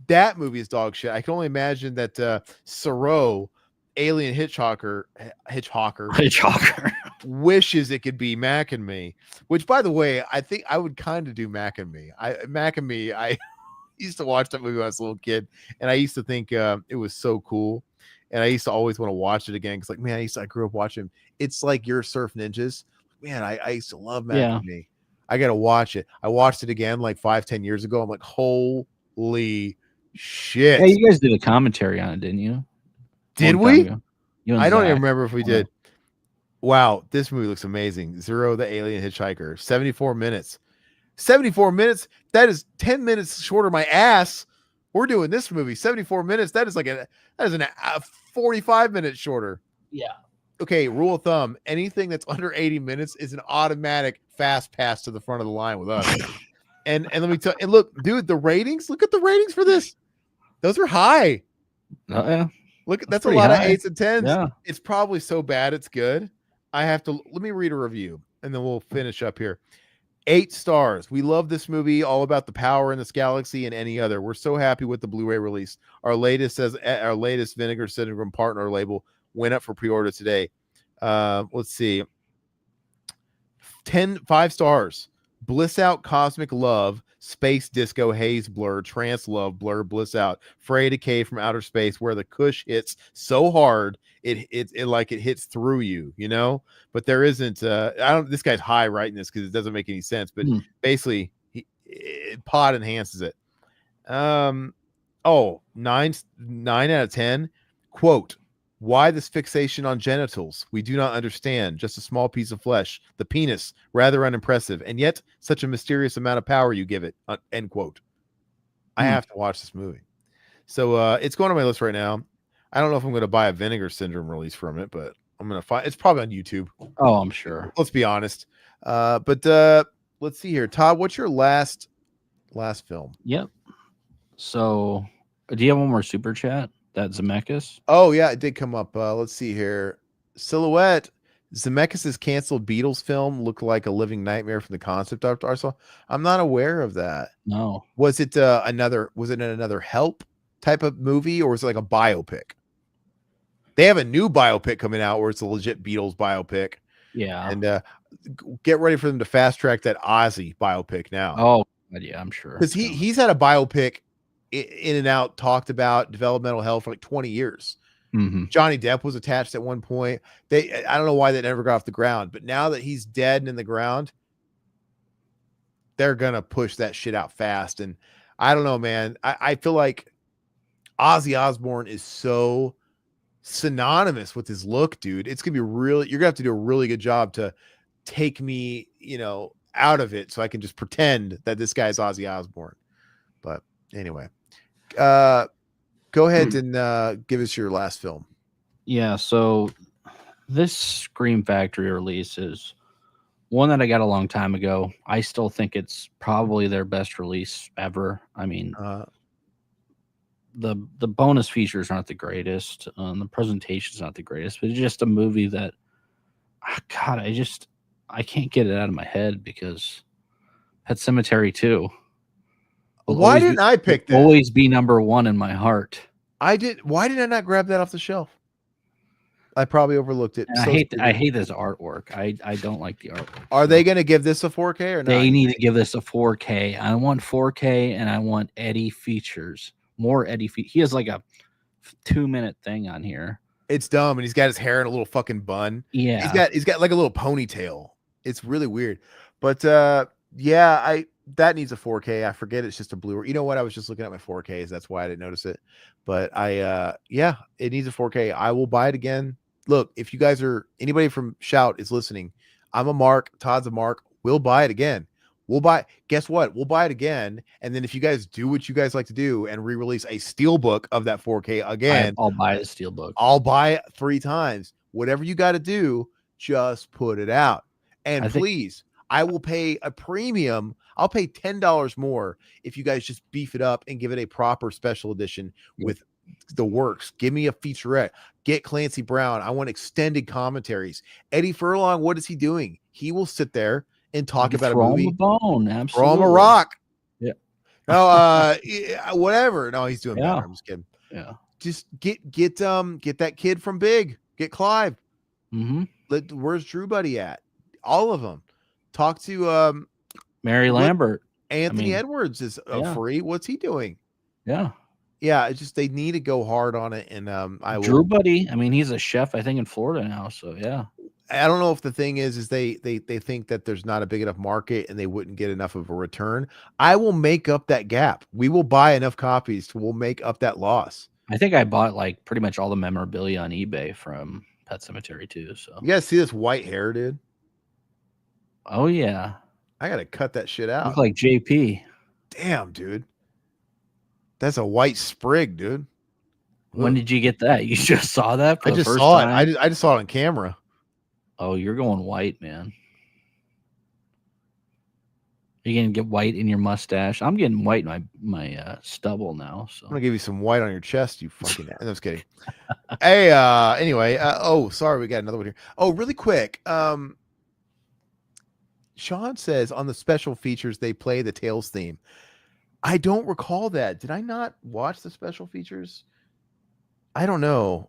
that movie is dog shit. I can only imagine that Suro Alien Hitchhiker wishes it could be Mac and Me, which, by the way, I think I would kind of do Mac and Me. I used to watch that movie when I was a little kid, and I used to think it was so cool, and I used to always want to watch it again because, like, man, I grew up watching. It's like your Surf Ninjas, man. I used to love Mac and Me. I gotta watch it. I watched it again like 5-10 years ago. I'm like, holy shit! Yeah, you guys did a commentary on it, didn't you? Did we? I don't even remember if we did. Wow, this movie looks amazing. Zero the Alien Hitchhiker. 74 minutes. 74 minutes? That is 10 minutes shorter my ass. We're doing this movie. 74 minutes. That is a 45 minutes shorter. Yeah. Okay, rule of thumb. Anything that's under 80 minutes is an automatic fast pass to the front of the line with us. and let me tell you, and look, dude, the ratings. Look at the ratings for this. Those are high. Oh, yeah. Look, that's a lot high. of 8s and 10s. Yeah. It's probably so bad it's good. I have to let me read a review and then we'll finish up here. 8 stars. We love this movie, all about the power in this galaxy and any other. We're so happy with the Blu-ray release. Our latest Vinegar Syndrome partner label went up for pre-order today. Let's see. 5 stars. Bliss Out, Cosmic Love, Space Disco, Haze Blur, Trance Love, Blur, Bliss Out, Fray Decay from Outer Space, where the Kush hits so hard it like it hits through you, you know. But there isn't. This guy's high writing this because it doesn't make any sense. But basically, Pod enhances it. 9 out of 10. Quote. Why this fixation on genitals? We do not understand. Just a small piece of flesh. The penis, rather unimpressive, and yet such a mysterious amount of power you give it. End quote. I have to watch this movie. So it's going on my list right now. I don't know if I'm going to buy a Vinegar Syndrome release from it, but I'm going to find. It's probably on YouTube. Oh, I'm sure. Let's be honest. But let's see here. Todd, what's your last film? Yep. So, do you have one more super chat? That Zemeckis? Oh, yeah, it did come up. Let's see here. Silhouette. Zemeckis' canceled Beatles film looked like a living nightmare from the concept art I saw. I'm not aware of that. No. Was it another Help type of movie, or was it like a biopic? They have a new biopic coming out where it's a legit Beatles biopic. Yeah. And get ready for them to fast track that Ozzy biopic now. Oh, yeah, I'm sure. Because he's had a biopic in and out, talked about developmental health for like 20 years. Mm-hmm. Johnny Depp was attached at one point. I don't know why they never got off the ground, but now that he's dead and in the ground, they're gonna push that shit out fast. And I don't know, man. I feel like Ozzy Osbourne is so synonymous with his look, dude. It's gonna be really, you're gonna have to do a really good job to take me, out of it so I can just pretend that this guy's Ozzy Osbourne. But anyway. Go ahead and give us your last film. Yeah, so this Scream Factory release is one that I got a long time ago. I still think it's probably their best release ever. I mean, the bonus features aren't the greatest. The presentation's not the greatest, but it's just a movie that, God, I can't get it out of my head because Pet Sematary 2. Why didn't I pick that? Always be number one in my heart. Why did I not grab that off the shelf? I probably overlooked it. I hate this artwork. I don't like the artwork. Are they going to give this a 4K or not? They need to give this a 4K. I want 4K and I want Eddie features. More Eddie features. He has like a 2-minute thing on here. It's dumb, and he's got his hair in a little fucking bun. Yeah. He's got like a little ponytail. It's really weird. But yeah, that needs a 4K. I forget it's just a Blu-ray. You know what? I was just looking at my 4Ks. That's why I didn't notice it. But yeah, it needs a 4K. I will buy it again. Look, if you guys anybody from Shout is listening, I'm a Mark. Todd's a Mark. We'll buy it again. Guess what? We'll buy it again. And then if you guys do what you guys like to do and re-release a steelbook of that 4K again, I'll buy the steelbook. I'll buy it 3 times. Whatever you got to do, just put it out. And please, I will pay a premium. I'll pay $10 more if you guys just beef it up and give it a proper special edition with the works. Give me a featurette. Get Clancy Brown. I want extended commentaries. Eddie Furlong, what is he doing? He will sit there and talk about a movie. Throw him a bone. Absolutely. Throw him a rock. Yeah. No, whatever. No, he's doing better. I'm just kidding. Yeah. Just get that kid from Big. Get Clive. Mm-hmm. Where's Drew Buddy at? All of them. Talk to Mary Lambert. Anthony Edwards is free. What's he doing? Yeah. Yeah, it's just they need to go hard on it. And Drew Buddy, he's a chef, I think, in Florida now. So yeah. I don't know if the thing is they think that there's not a big enough market and they wouldn't get enough of a return. I will make up that gap. We will buy enough copies we'll make up that loss. I think I bought like pretty much all the memorabilia on eBay from Pet Sematary too. So you guys see this white hair, dude? Oh yeah. I gotta cut that shit out. Look like JP. Damn, dude. That's a white sprig, dude. When did you get that? You just saw that for the first first time? It. I just saw it on camera. Oh, you're going white, man. You're gonna get white in your mustache. I'm getting white in my stubble now. I'm So gonna give you some white on your chest, you fucking. I'm just kidding. Hey, anyway, oh, sorry, we got another one here. Oh, really quick. Sean says on the special features they play the Tales theme. I don't recall that. Did I not watch the special features? I don't know.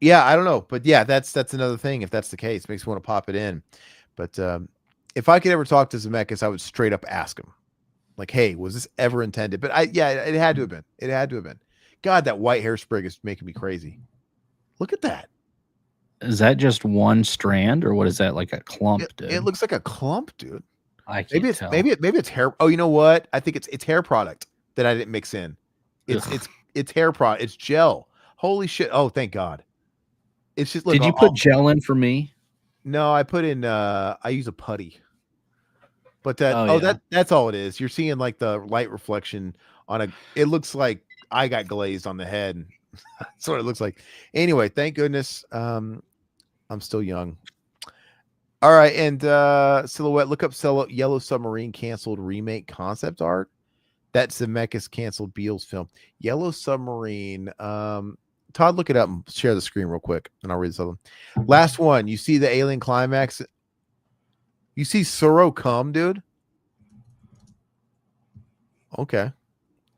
Yeah, I don't know. But yeah, that's another thing. If that's the case, makes me want to pop it in. But if I could ever talk to Zemeckis, I would straight up ask him. Like, hey, was this ever intended? But it had to have been. It had to have been. God, that white hairspray is making me crazy. Look at that. is that just one strand, or what is that, like a clump, dude? It looks like a clump, dude. I can't tell. Maybe it's hair. Oh, you know what? I think it's hair product that I didn't mix in. It's hair product. It's gel. Holy shit. Oh, thank God. It's just. Look, Did you put gel in for me? No, I put in. I use a putty. But yeah. that's all it is. You're seeing like the light reflection on a. It looks like I got glazed on the head. That's what it looks like. Anyway, thank goodness. I'm still young. All right, and Silhouette, look up Yellow Submarine canceled remake concept art. That's Zemeckis canceled Beals film. Yellow Submarine. Todd, look it up and share the screen real quick, and I'll read this other. Last one. You see the alien climax. You see Suro come, dude? Okay.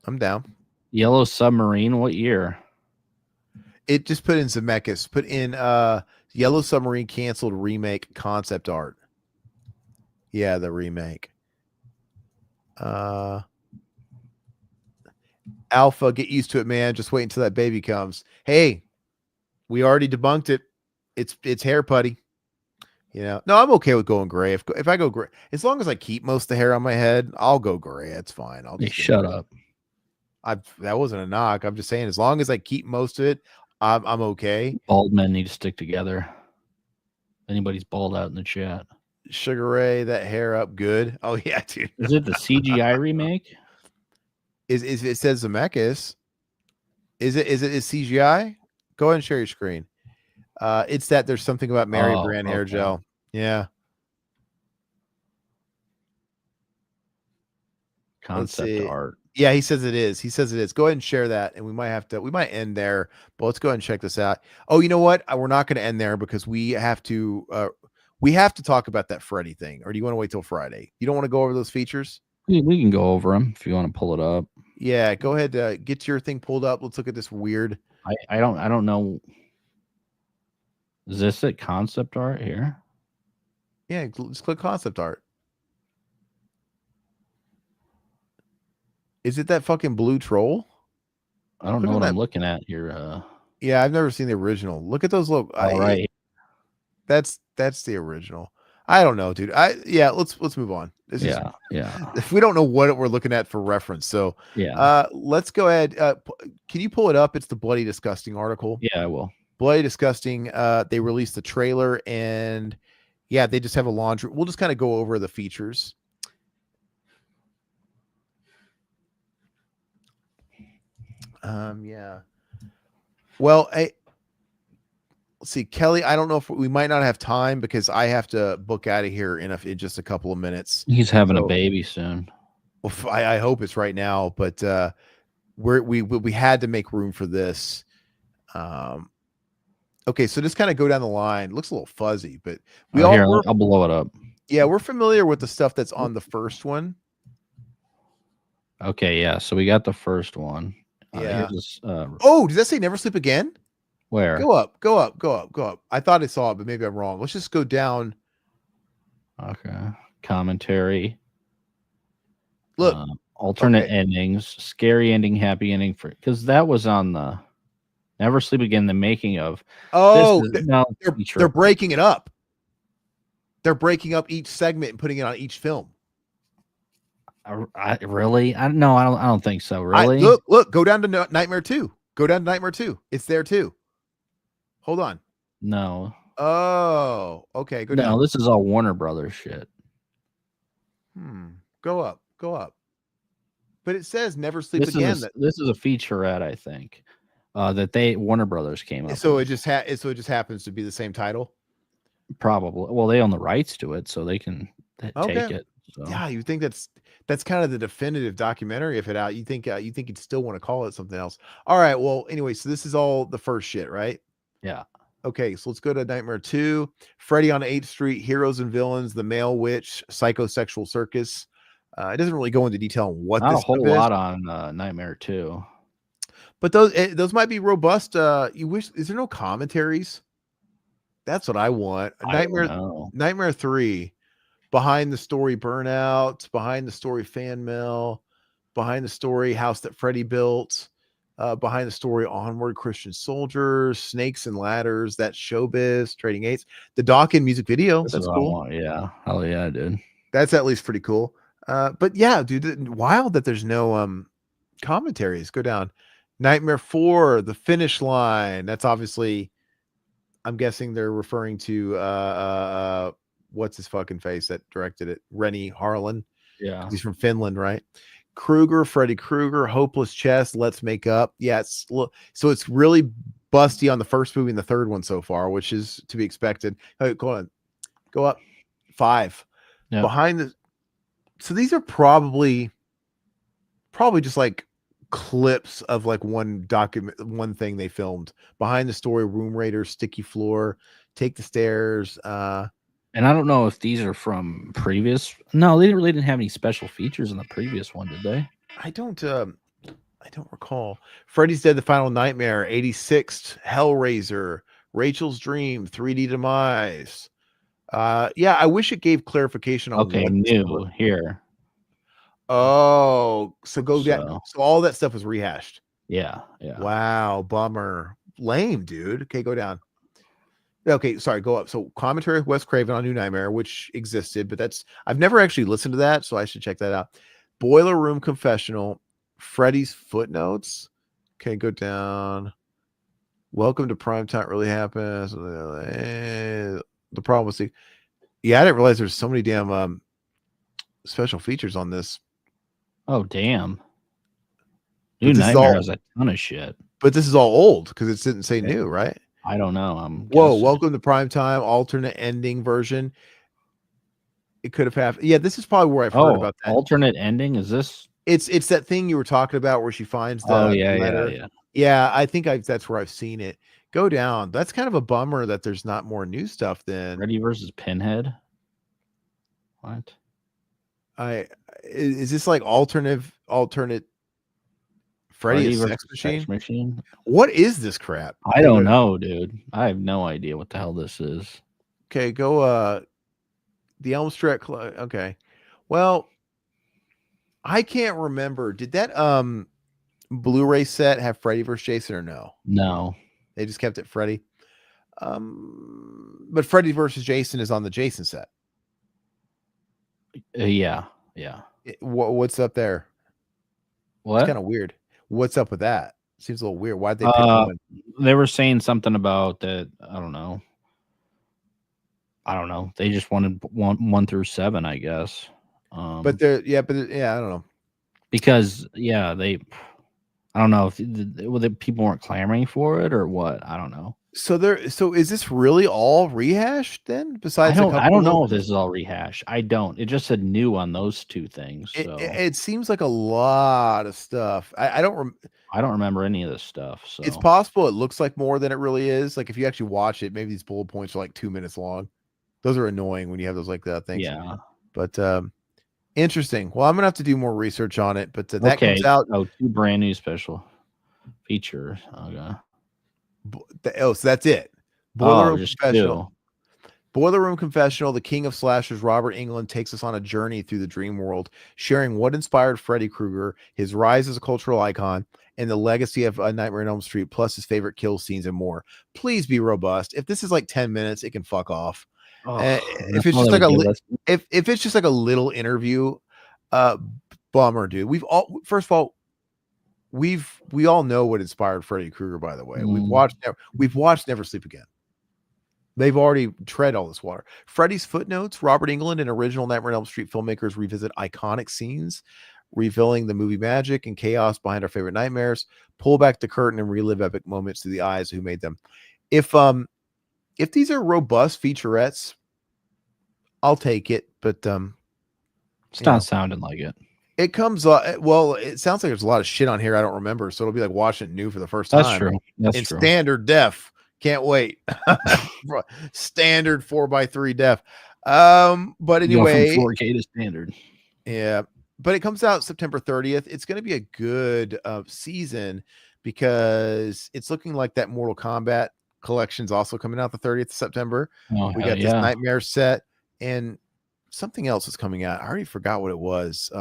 I'm down. Yellow Submarine, what year? It just put in Zemeckis. Put in Yellow Submarine canceled remake concept art. Yeah, the remake. Alpha, get used to it, man. Just wait until that baby comes. Hey, we already debunked it. It's hair putty. You know, no, I'm okay with going gray. If I go gray, as long as I keep most of the hair on my head, I'll go gray. It's fine. I'll just shut up. That wasn't a knock. I'm just saying, as long as I keep most of it, I'm okay. Bald men need to stick together. Anybody's bald out in the chat. Sugar Ray, that hair up good. Oh yeah, dude. Is it the CGI remake? Is it says Zemeckis? Is CGI? Go ahead and share your screen. It's that there's something about Mary brand hair gel. Yeah. Concept art. Yeah, he says it is. Go ahead and share that, and we might end there, but let's go ahead and check this out. Oh, you know what? We're not going to end there because we have to talk about that Freddy thing. Or do you want to wait till Friday? You don't want to go over those features? We can go over them if you want to pull it up. Yeah, go ahead. Get your thing pulled up. Let's look at this weird. I don't know. Is this it? Concept art here? Yeah, just click concept art. Is it that fucking blue troll? I don't know what I'm looking at here. Yeah, I've never seen the original. Look at those. Look, right. That's the original. I don't know, dude. Let's move on. Yeah. If we don't know what we're looking at for reference, so yeah. Let's go ahead. Can you pull it up? It's the Bloody Disgusting article. Yeah, I will. Bloody Disgusting. They released the trailer, and yeah, they just have a laundry. We'll just kind of go over the features. Yeah. Well, let's see, Kelly. I don't know if we might not have time because I have to book out of here in just a couple of minutes. He's having a baby soon. Well, I hope it's right now, but we had to make room for this. Okay, so just kind of go down the line. Looks a little fuzzy, but I'll blow it up. Yeah, we're familiar with the stuff that's on the first Okay, yeah. So we got the first one. Yeah. Oh, does that say Never Sleep Again? Where? Go up. I thought I saw it, but maybe I'm wrong. Let's just go down. Okay. Commentary. Look. Alternate endings. Scary ending, happy ending. Because that was on the Never Sleep Again, the making of. Oh, they're breaking it up. They're breaking up each segment and putting it on each film. Really? I don't think so. Really? Look, go down to Nightmare 2. Go down to Nightmare 2. It's there too. Hold on. No. Oh, okay. Go down. No, this is all Warner Brothers shit. Go up. But it says Never Sleep Again. This is a featurette, I think. That Warner Brothers came up. So with. it just happens to be the same title. Probably. Well, they own the rights to it, so they can take Okay. it. So Yeah, you think that's kind of the definitive documentary if it out. You think you'd still want to call it something else. All right. Well, anyway, so this is all the first shit, right? yeah. Okay, so let's go to Nightmare 2. Freddy on 8th Street, Heroes and Villains, The Male Witch, Psychosexual Circus. It doesn't really go into detail on what Not a this stuff whole is, lot on Nightmare 2. but those might be robust. You wish is there no commentaries? That's what I want. I don't know. Nightmare 3, behind the story Burnout, behind the story Fan Mail, behind the story House That Freddy Built, behind the story Onward Christian Soldiers, Snakes and Ladders, That's Showbiz, Trading Eights, the Dawkins music video. This That's is what I cool. want. Yeah. Hell yeah, dude. That's at least pretty cool. But yeah, dude, wild that there's no commentaries. Go down. Nightmare 4, The Finish Line. That's obviously, I'm guessing they're referring to what's his fucking face that directed it? Rennie Harlan. Yeah. He's from Finland, right? Krueger, Freddy Krueger, Hopeless Chest, Let's Make Up. Yeah, so it's really busty on the first movie and the third one so far, which is to be expected. Hey, go on. Go up 5. Yep. Behind the so these are probably just like clips of like one thing they filmed. Behind the story, Room Raiders, Sticky Floor, Take the Stairs. And I don't know if these are from previous. No, they really didn't have any special features in the previous one, did they? I don't recall. Freddy's Dead, The Final Nightmare, 86th, Hellraiser, Rachel's Dream, 3D Demise. Yeah, I wish it gave clarification on Okay, what new here. Oh, so go down. So all that stuff was rehashed. Yeah. Wow, bummer. Lame, dude. Okay, go down. Okay, sorry, go up. So commentary Wes Craven on New Nightmare, which existed, but I've never actually listened to that, so I should check that out. Boiler Room Confessional, Freddy's Footnotes. Okay, go down. Welcome to Primetime really happens. The problem was I didn't realize there's so many damn special features on this. Oh, damn. New Nightmare has a ton of shit. But this is all old because it didn't say new, right? I don't know. Whoa, Welcome to Primetime, alternate ending version. It could have happened. Yeah, this is probably where I've heard about that. Alternate ending? Is this? It's that thing you were talking about where she finds the letter. Yeah, I think that's where I've seen it. Go down. That's kind of a bummer that there's not more new stuff then. Freddy versus Pinhead? What? Is this like alternate Freddy sex machine? What is this crap? I don't know, dude. I have no idea what the hell this is. Okay, go the Elm Street okay. Well, I can't remember. Did that Blu-ray set have Freddy versus Jason or no? No. They just kept it Freddy. But Freddy versus Jason is on the Jason set. Yeah. What's up there? What? It's kind of weird. What's up with that? Seems a little weird. Why'd they pick one? They were saying something about that. I don't know. They just wanted 1 through 7, I guess. I don't know. Because I don't know if the people weren't clamoring for it or what. I don't know. So is this really all rehashed then? Besides, I don't know if this is all rehashed. I don't. It just said new on those 2 things. So. It seems like a lot of stuff. I don't remember any of this stuff. So it's possible it looks like more than it really is. Like if you actually watch it, maybe these bullet points are like 2 minutes long. Those are annoying when you have those like that things. Yeah. But interesting. Well, I'm gonna have to do more research on it. But that comes out. 2 brand new special features. Okay. So that's it. Boiler Room Confessional. The king of slashers, Robert Englund, takes us on a journey through the dream world, sharing what inspired Freddy Krueger, his rise as a cultural icon, and the legacy of Nightmare on Elm Street, plus his favorite kill scenes and more. Please be robust. If this is like 10 minutes, it can fuck off. If it's just like if it's just like a little interview, bummer, dude. We all know what inspired Freddy Krueger, by the way. We've watched Never Sleep Again. They've already tread all this water. Freddy's Footnotes, Robert Englund and original Nightmare on Elm Street filmmakers revisit iconic scenes, revealing the movie magic and chaos behind our favorite nightmares, pull back the curtain and relive epic moments through the eyes who made them. If these are robust featurettes, I'll take it. but It's not sounding like it. it comes well, it sounds like there's a lot of shit on here I don't remember, so it'll be like watching it new for the first time. That's true. That's in true. standard def. Can't wait. Standard 4:3 def. But anyway, from 4K to standard. Yeah, but it comes out September 30th. It's going to be a good season because it's looking like that Mortal Kombat collection's also coming out the 30th of September. Oh, We got this Nightmare set and something else is coming out. I already forgot what it was.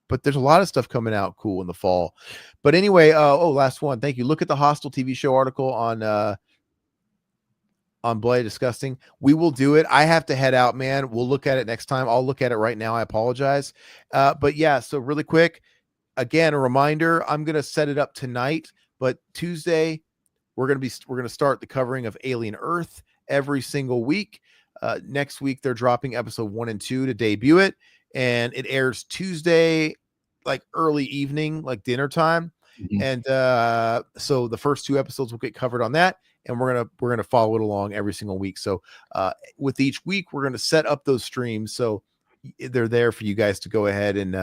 But there's a lot of stuff coming out cool in the fall. But anyway, last one. Thank you. Look at the Hostel TV show article on Bloody Disgusting. We will do it. I have to head out, man. We'll look at it next time. I'll look at it right now. I apologize. But yeah, so really quick, again, a reminder, I'm going to set it up tonight, but Tuesday, we're going to start the covering of Alien Earth every single week. Next week, they're dropping episode 1 and 2 to debut it. And it airs Tuesday, like early evening, like dinner time. Mm-hmm. And so the first 2 episodes will get covered on that. And we're gonna follow it along every single week. So with each week, we're gonna set up those streams so they're there for you guys to go ahead and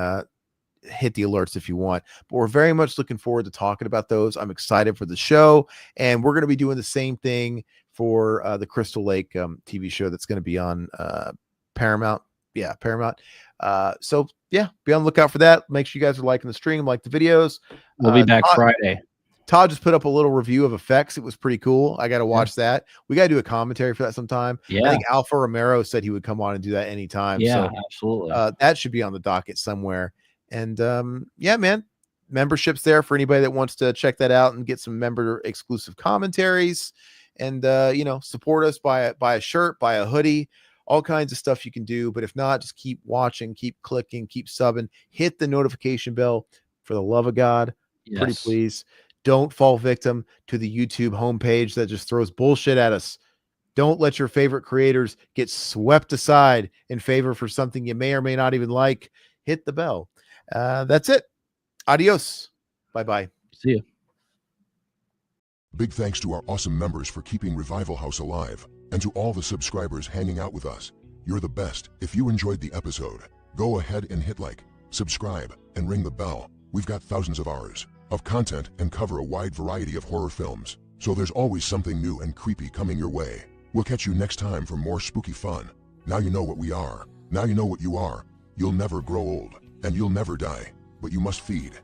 hit the alerts if you want. But we're very much looking forward to talking about those. I'm excited for the show, and we're gonna be doing the same thing for the Crystal Lake TV show that's gonna be on Paramount. Yeah, Paramount. So yeah, be on the lookout for that. Make sure you guys are liking the stream, like the videos. We'll be back Friday. Todd just put up a little review of Effects. It was pretty cool. I got to watch that. We got to do a commentary for that sometime. Yeah. I think Alpha Romero said he would come on and do that anytime. Yeah, so, absolutely. That should be on the docket somewhere. And yeah, man, membership's there for anybody that wants to check that out and get some member exclusive commentaries and, support us, buy a shirt, buy a hoodie, all kinds of stuff you can do. But if not, just keep watching, keep clicking, keep subbing, hit the notification bell for the love of God. Yes. Pretty please. Don't fall victim to the YouTube homepage that just throws bullshit at us. Don't let your favorite creators get swept aside in favor for something you may or may not even like. Hit the bell. That's it. Adios. Bye-bye. See you. Big thanks to our awesome members for keeping Revival House alive, and to all the subscribers hanging out with us. You're the best. If you enjoyed the episode, go ahead and hit like, subscribe, and ring the bell. We've got thousands of hours of content and cover a wide variety of horror films, so there's always something new and creepy coming your way. We'll catch you next time for more spooky fun. Now you know what we are. Now you know what you are. You'll never grow old, and you'll never die, but you must feed.